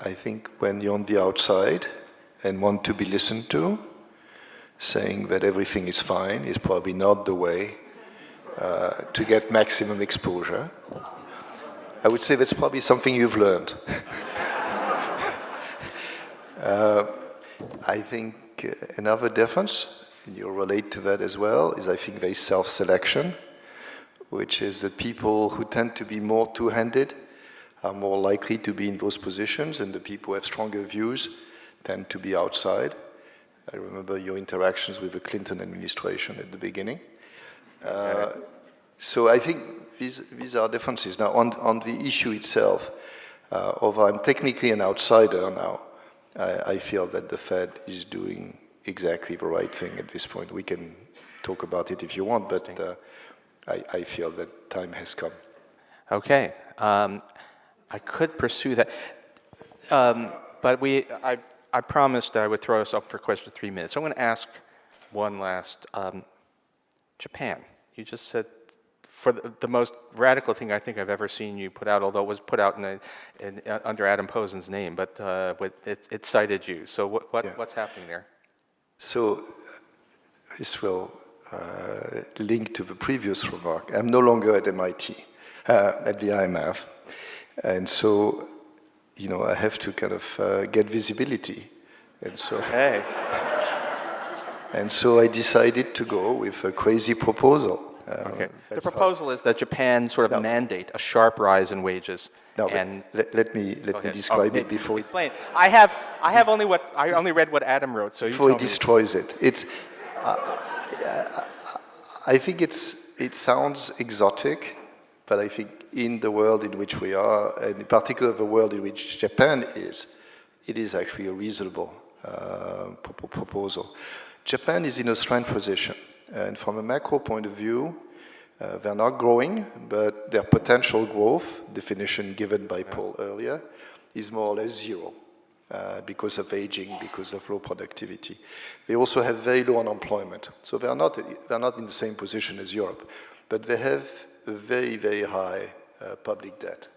Speaker 3: I think when you're on the outside and want to be listened to, saying that everything is fine is probably not the way to get maximum exposure. I would say that's probably something you've learned. I think another difference, and you'll relate to that as well, is I think there is self-selection, which is that people who tend to be more two-handed are more likely to be in those positions, and the people who have stronger views tend to be outside. I remember your interactions with the Clinton administration at the beginning. So I think these are differences. Now, on the issue itself, although I'm technically an outsider now, I feel that the Fed is doing exactly the right thing at this point. We can talk about it if you want, but I feel that time has come.
Speaker 2: Okay. I could pursue that. But I promised that I would throw us up for question 3 minutes. So I'm going to ask one last. Japan. You just said for the most radical thing I think I've ever seen you put out, although it was put out under Adam Posen's name, but it cited you. So what's happening there?
Speaker 3: So this will link to the previous remark. I'm no longer at MIT, at the IMF. And so, I have to kind of get visibility. And so,
Speaker 2: hey.
Speaker 3: And so I decided to go with a crazy proposal.
Speaker 2: Okay. The proposal is that Japan sort of mandate a sharp rise in wages.
Speaker 3: No,
Speaker 2: and
Speaker 3: let me describe it before.
Speaker 2: Explain. I only read what Adam wrote, so
Speaker 3: before he destroys it. It's. I think it sounds exotic, but I think in the world in which we are, and in particular the world in which Japan is, it is actually a reasonable proposal. Japan is in a strange position, and from a macro point of view, they're not growing, but their potential growth, definition given by Paul earlier, is more or less zero because of aging, because of low productivity. They also have very low unemployment, so they're not in the same position as Europe, but they have a very, very high public debt,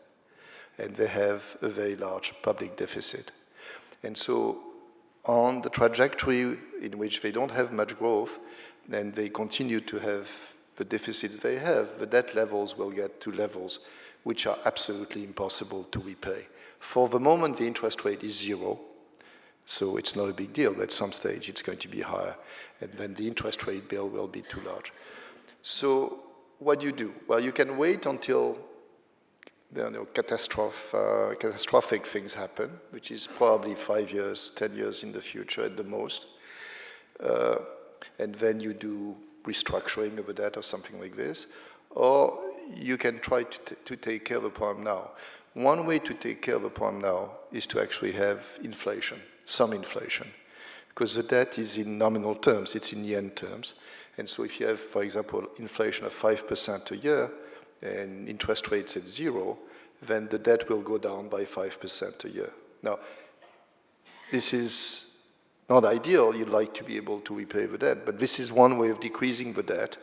Speaker 3: and they have a very large public deficit. And so on the trajectory in which they don't have much growth, and they continue to have the deficits they have, the debt levels will get to levels which are absolutely impossible to repay. For the moment, the interest rate is zero, so it's not a big deal. At some stage, it's going to be higher, and then the interest rate bill will be too large. So what do you do? Well, you can wait until catastrophic things happen, which is probably 5 years, 10 years in the future at the most. And then you do restructuring of the debt or something like this. Or you can try to take care of the problem now. One way to take care of the problem now is to actually have inflation, some inflation. Because the debt is in nominal terms, it's in yen terms. And so if you have, for example, inflation of 5% a year, and interest rates at zero, then the debt will go down by 5% a year. Now, this is not ideal. You'd like to be able to repay the debt, but this is one way of decreasing the debt,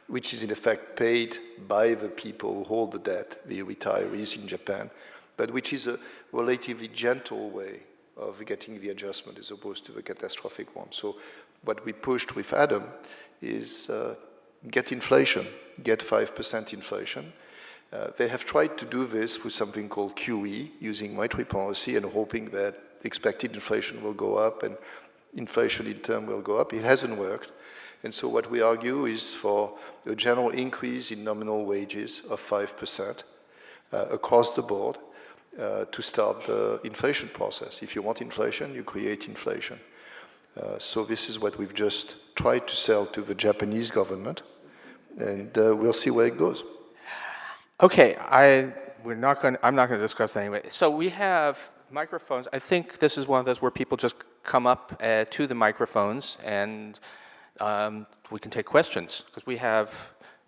Speaker 3: which is in effect paid by the people who hold the debt, the retirees in Japan, but which is a relatively gentle way of getting the adjustment as opposed to the catastrophic one. So what we pushed with Adam is get inflation, get 5% inflation. They have tried to do this through something called QE, using monetary policy and hoping that expected inflation will go up and inflation in turn will go up. It hasn't worked. And so what we argue is for a general increase in nominal wages of 5% across the board to start the inflation process. If you want inflation, you create inflation. So this is what we've just tried to sell to the Japanese government, and we'll see where it goes.
Speaker 2: Okay, I'm not going to discuss that anyway. So we have microphones. I think this is one of those where people just come up to the microphones and we can take questions because we have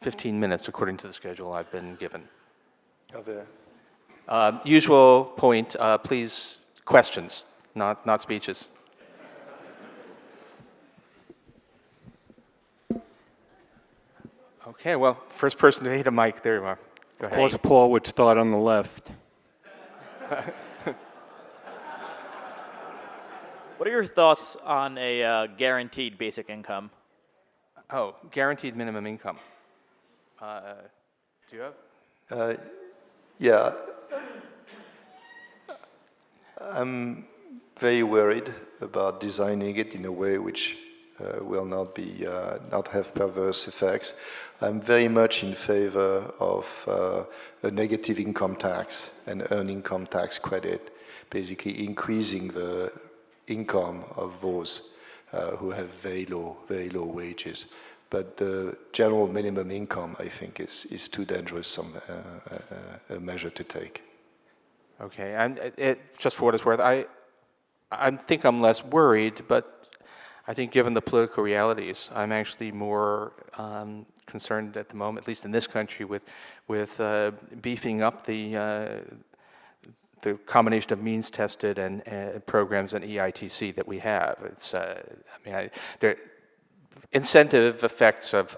Speaker 2: 15 minutes according to the schedule I've been given. Usual point, please, questions, not speeches. Okay, well, first person to hit a mic, there you are. Go ahead.
Speaker 4: Of course, Paul would start on the left.
Speaker 5: What are your thoughts on a guaranteed basic income?
Speaker 2: Oh, guaranteed minimum income. Do you have?
Speaker 3: Yeah. I'm very worried about designing it in a way which will not have perverse effects. I'm very much in favor of a negative income tax and earned income tax credit, basically increasing the income of those who have very low wages. But the general minimum income, I think, is too dangerous a measure to take.
Speaker 2: Okay, and just for what it's worth, I think I'm less worried, but I think given the political realities, I'm actually more concerned at the moment, at least in this country, with beefing up the combination of means-tested and programs and EITC that we have. It's, the incentive effects of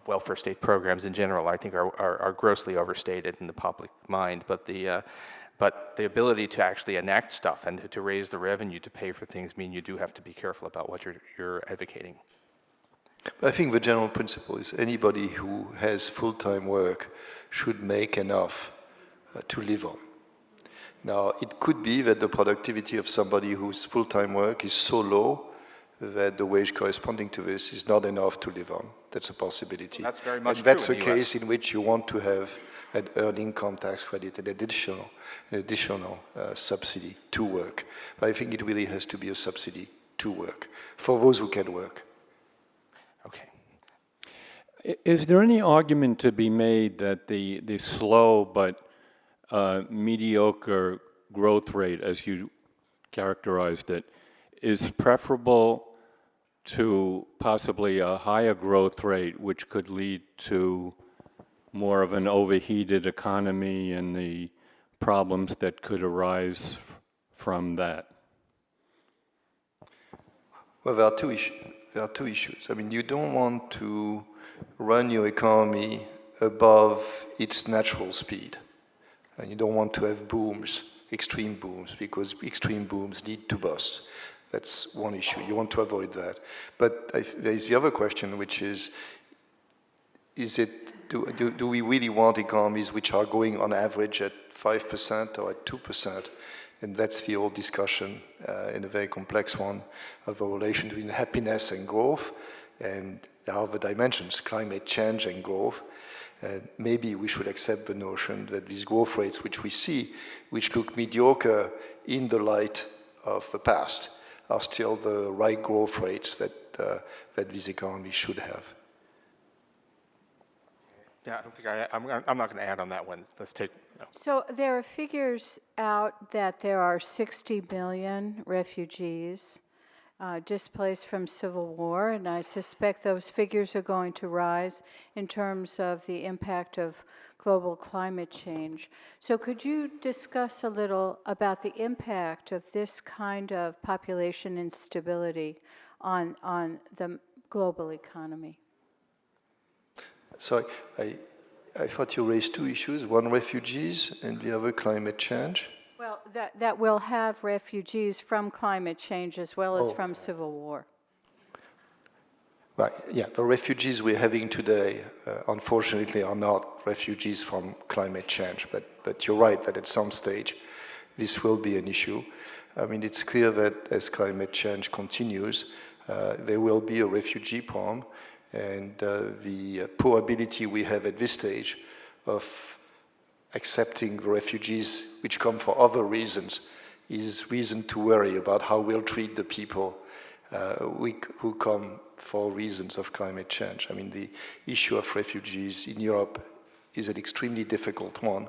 Speaker 2: welfare state programs in general, I think, are grossly overstated in the public mind. But the ability to actually enact stuff and to raise the revenue to pay for things mean you do have to be careful about what you're advocating.
Speaker 3: I think the general principle is anybody who has full-time work should make enough to live on. Now, it could be that the productivity of somebody whose full-time work is so low that the wage corresponding to this is not enough to live on. That's a possibility.
Speaker 2: Well, that's very much
Speaker 3: and that's
Speaker 2: true
Speaker 3: a
Speaker 2: in the US.
Speaker 3: case in which you want to have an earned income tax credit, an additional subsidy to work. But I think it really has to be a subsidy to work for those who can work.
Speaker 2: Okay.
Speaker 4: Is there any argument to be made that the slow but mediocre growth rate, as you characterized it, is preferable to possibly a higher growth rate, which could lead to more of an overheated economy and the problems that could arise from that?
Speaker 3: Well, there are two issues. I mean, you don't want to run your economy above its natural speed. And you don't want to have booms, extreme booms, because extreme booms lead to bust. That's one issue. You want to avoid that. But there is the other question, which is do we really want economies which are going on average at 5% or at 2%? And that's the old discussion in a very complex one of a relation between happiness and growth. And there are the dimensions, climate change and growth. Maybe we should accept the notion that these growth rates which we see, which look mediocre in the light of the past, are still the right growth rates that these economies should have.
Speaker 2: Yeah, I don't think I'm not going to add on that one. Let's take. No.
Speaker 6: So there are figures out that there are 60 million refugees displaced from civil war, and I suspect those figures are going to rise in terms of the impact of global climate change. So could you discuss a little about the impact of this kind of population instability on the global economy?
Speaker 3: So I thought you raised two issues, one refugees and the other climate change.
Speaker 6: Well, that will have refugees from climate change as well as from civil war.
Speaker 3: Right, yeah, the refugees we're having today, unfortunately, are not refugees from climate change, but you're right that at some stage this will be an issue. I mean, it's clear that as climate change continues, there will be a refugee problem, and the probability we have at this stage of accepting the refugees which come for other reasons is reason to worry about how we'll treat the people who come for reasons of climate change. I mean, the issue of refugees in Europe is an extremely difficult one,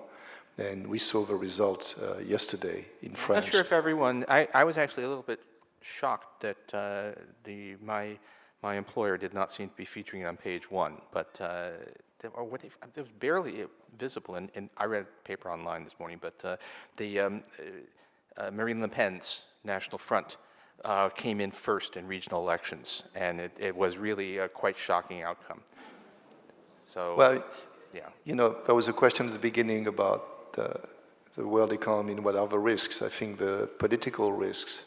Speaker 3: and we saw the results yesterday in France.
Speaker 2: I'm not sure if everyone. I was actually a little bit shocked that my employer did not seem to be featuring it on page one, but it was barely visible. And I read a paper online this morning, but Marine Le Pen's National Front came in first in regional elections, and it was really a quite shocking outcome. So,
Speaker 3: well,
Speaker 2: yeah.
Speaker 3: You know, there was a question at the beginning about the world economy and what are the risks. I think the political risks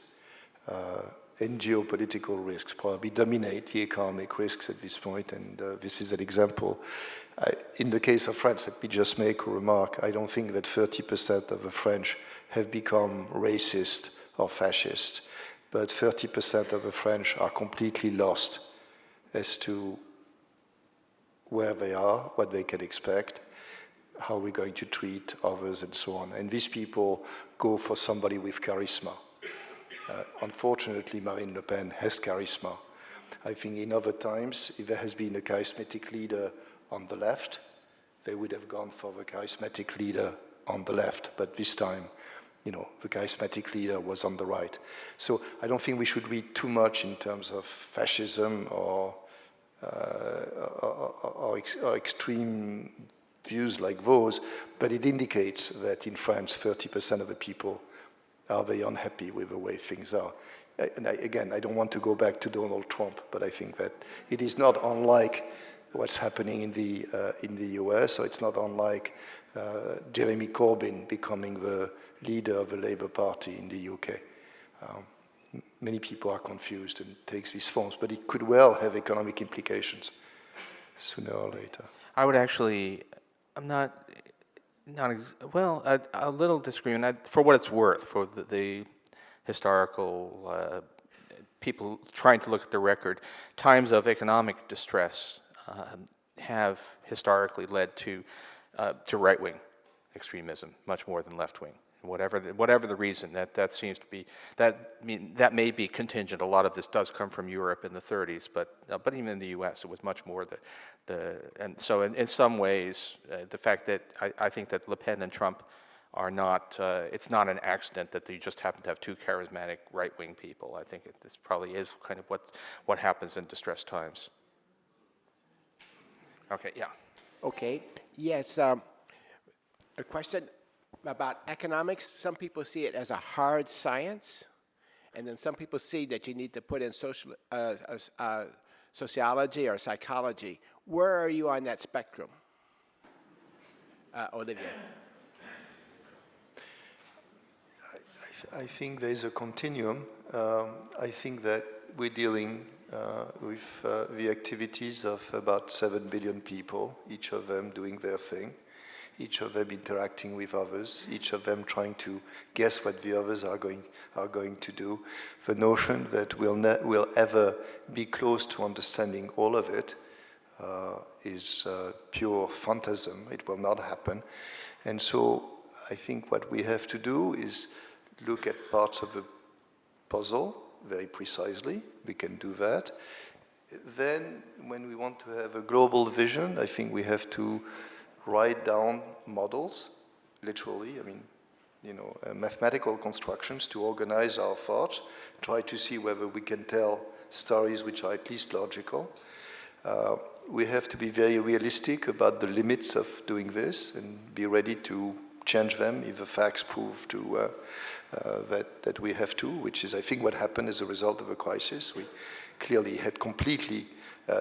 Speaker 3: and geopolitical risks probably dominate the economic risks at this point, and this is an example. In the case of France, let me just make a remark. I don't think that 30% of the French have become racist or fascist, but 30% of the French are completely lost as to where they are, what they can expect, how we're going to treat others, and so on. And these people go for somebody with charisma. Unfortunately, Marine Le Pen has charisma. I think in other times, if there has been a charismatic leader on the left, they would have gone for the charismatic leader on the left. But this time, the charismatic leader was on the right. So I don't think we should read too much in terms of fascism or extreme views like those, but it indicates that in France, 30% of the people are very unhappy with the way things are. And again, I don't want to go back to Donald Trump, but I think that it is not unlike what's happening in the US, or it's not unlike Jeremy Corbyn becoming the leader of the Labour Party in the UK. Many people are confused and it takes these forms, but it could well have economic implications sooner or later.
Speaker 2: I would actually, a little disagreement. For what it's worth, for the historical people trying to look at the record, times of economic distress have historically led to right-wing extremism much more than left-wing. Whatever the reason, that seems to be, that may be contingent. A lot of this does come from Europe in the 30s, but even in the U.S. it was much more and so in some ways the fact that I think that Le Pen and Trump are not, it's not an accident that they just happen to have two charismatic right-wing people. I think this probably is kind of what happens in distressed times. Okay, yeah.
Speaker 7: Okay, yes, a question about economics. Some people see it as a hard science, and then some people see that you need to put in sociology or psychology. Where are you on that spectrum? Olivier.
Speaker 3: I think there is a continuum. I think that we're dealing with the activities of about 7 billion people, each of them doing their thing, each of them interacting with others, each of them trying to guess what the others are going to do. The notion that we'll ever be close to understanding all of it is pure phantasm. It will not happen. And so I think what we have to do is look at parts of the puzzle very precisely. We can do that. Then when we want to have a global vision, I think we have to write down models, literally, mathematical constructions to organize our thoughts, try to see whether we can tell stories which are at least logical. We have to be very realistic about the limits of doing this and be ready to change them if the facts prove that we have to, which is, I think, what happened as a result of a crisis. We clearly had completely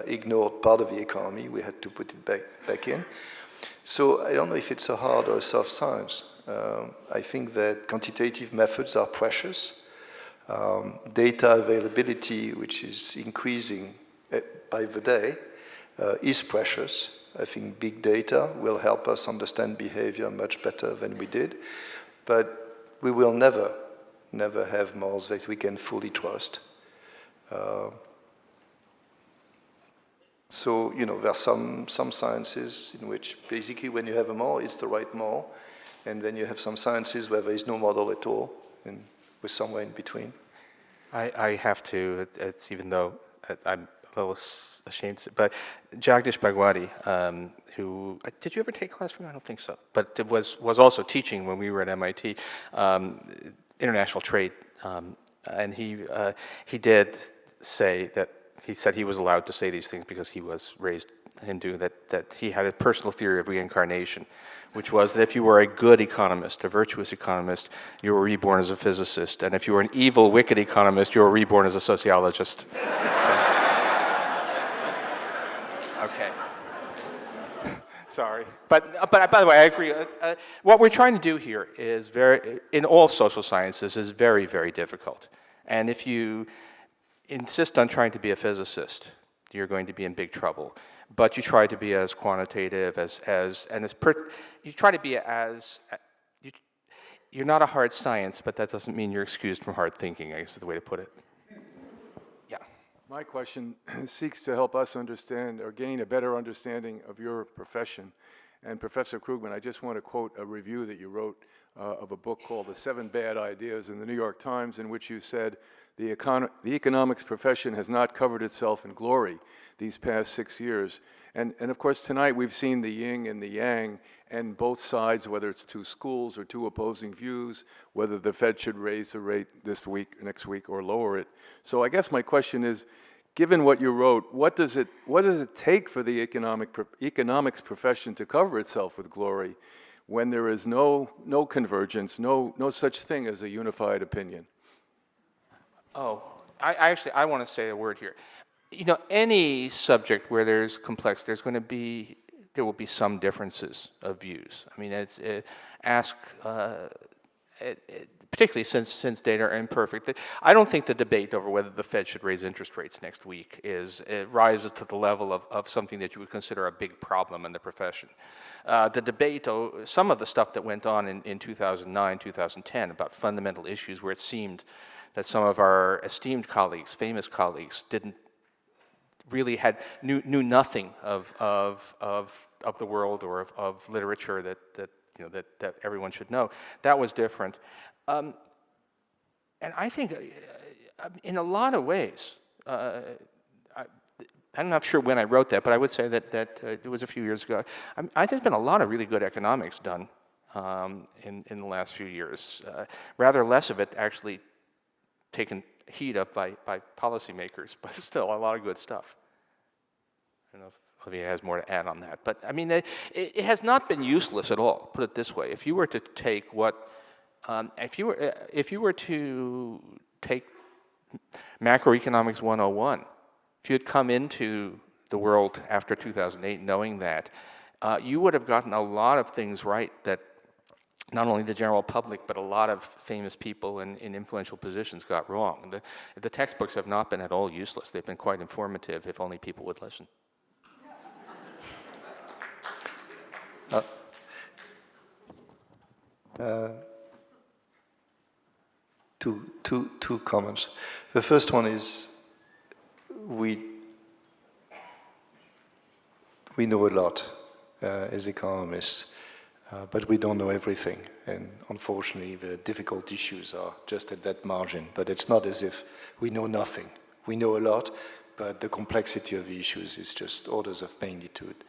Speaker 3: ignored part of the economy. We had to put it back in. So I don't know if it's a hard or a soft science. I think that quantitative methods are precious. Data availability, which is increasing by the day, is precious. I think big data will help us understand behavior much better than we did. But we will never have models that we can fully trust. So, there are some sciences in which basically when you have a model, it's the right model. And then you have some sciences where there is no model at all, and we're somewhere in between.
Speaker 2: I have to, it's even though I'm a little ashamed, but Jagdish Bhagwati, who, did you ever take class from him? I don't think so. But it was also teaching when we were at MIT, international trade. And he did say that, he said he was allowed to say these things because he was raised Hindu, that he had a personal theory of reincarnation, which was that if you were a good economist, a virtuous economist, you were reborn as a physicist. And if you were an evil, wicked economist, you were reborn as a sociologist. Okay. Sorry. But by the way, I agree. What we're trying to do here is in all social sciences, is very, very difficult. And if you insist on trying to be a physicist, you're going to be in big trouble. But you try to be as quantitative you try to be you're not a hard science, but that doesn't mean you're excused from hard thinking, I guess is the way to put it. Yeah.
Speaker 8: My question seeks to help us understand or gain a better understanding of your profession. And Professor Krugman, I just want to quote a review that you wrote of a book called The 7 Bad Ideas in the New York Times, in which you said, the economics profession has not covered itself in glory these past 6 years. And of course, tonight we've seen the yin and the yang, and both sides, whether it's two schools or two opposing views, whether the Fed should raise the rate this week, next week, or lower it. So I guess my question is, given what you wrote, what does it take for the economics profession to cover itself with glory when there is no convergence, no such thing as a unified opinion?
Speaker 2: Oh, I want to say a word here. You know, any subject where there's complex, there will be some differences of views. I mean, particularly since data are imperfect. I don't think the debate over whether the Fed should raise interest rates next week rises to the level of something that you would consider a big problem in the profession. The debate, some of the stuff that went on in 2009, 2010 about fundamental issues where it seemed that some of our esteemed colleagues, famous colleagues, knew nothing of the world or of literature that everyone should know. That was different. And I think in a lot of ways, I'm not sure when I wrote that, but I would say that it was a few years ago. I think there's been a lot of really good economics done in the last few years. Rather less of it actually taken heed of by policymakers, but still a lot of good stuff. I don't know if Olivier has more to add on that, but I mean, it has not been useless at all. Put it this way: if you were to take if you were to take macroeconomics 101, if you had come into the world after 2008 knowing that, you would have gotten a lot of things right that not only the general public, but a lot of famous people in influential positions got wrong. The textbooks have not been at all useless. They've been quite informative if only people would listen.
Speaker 3: Two comments. The first one is we know a lot as economists, but we don't know everything. And unfortunately, the difficult issues are just at that margin. But it's not as if we know nothing. We know a lot, but the complexity of the issues is just orders of magnitude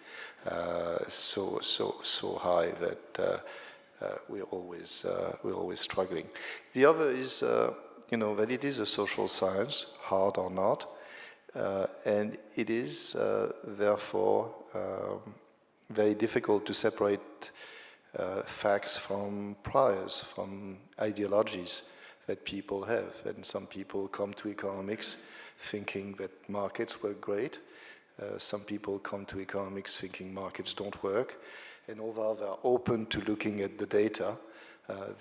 Speaker 3: so high that we're always struggling. The other is, that it is a social science, hard or not, and it is therefore very difficult to separate facts from priors, from ideologies that people have. And some people come to economics thinking that markets work great. Some people come to economics thinking markets don't work. And although they're open to looking at the data,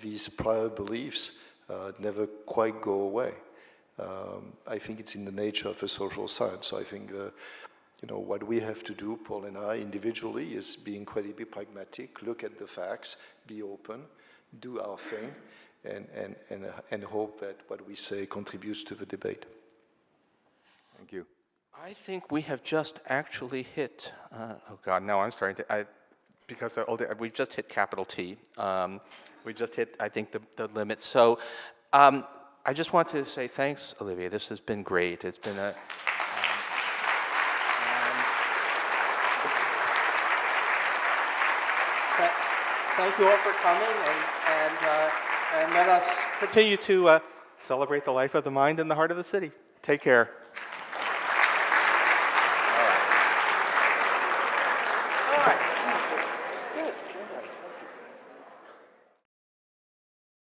Speaker 3: these prior beliefs never quite go away. I think it's in the nature of a social science. So I think what we have to do, Paul and I, individually, is be incredibly pragmatic, look at the facts, be open, do our thing, and hope that what we say contributes to the debate.
Speaker 8: Thank you.
Speaker 2: I think we have just actually hit, oh God, now I'm starting to, because we just hit capital T. We just hit, I think, the limit. So I just want to say thanks, Olivier. This has been great. It's been a... Thank you all for coming, and let us continue to celebrate the life of the mind and the heart of the city. Take care.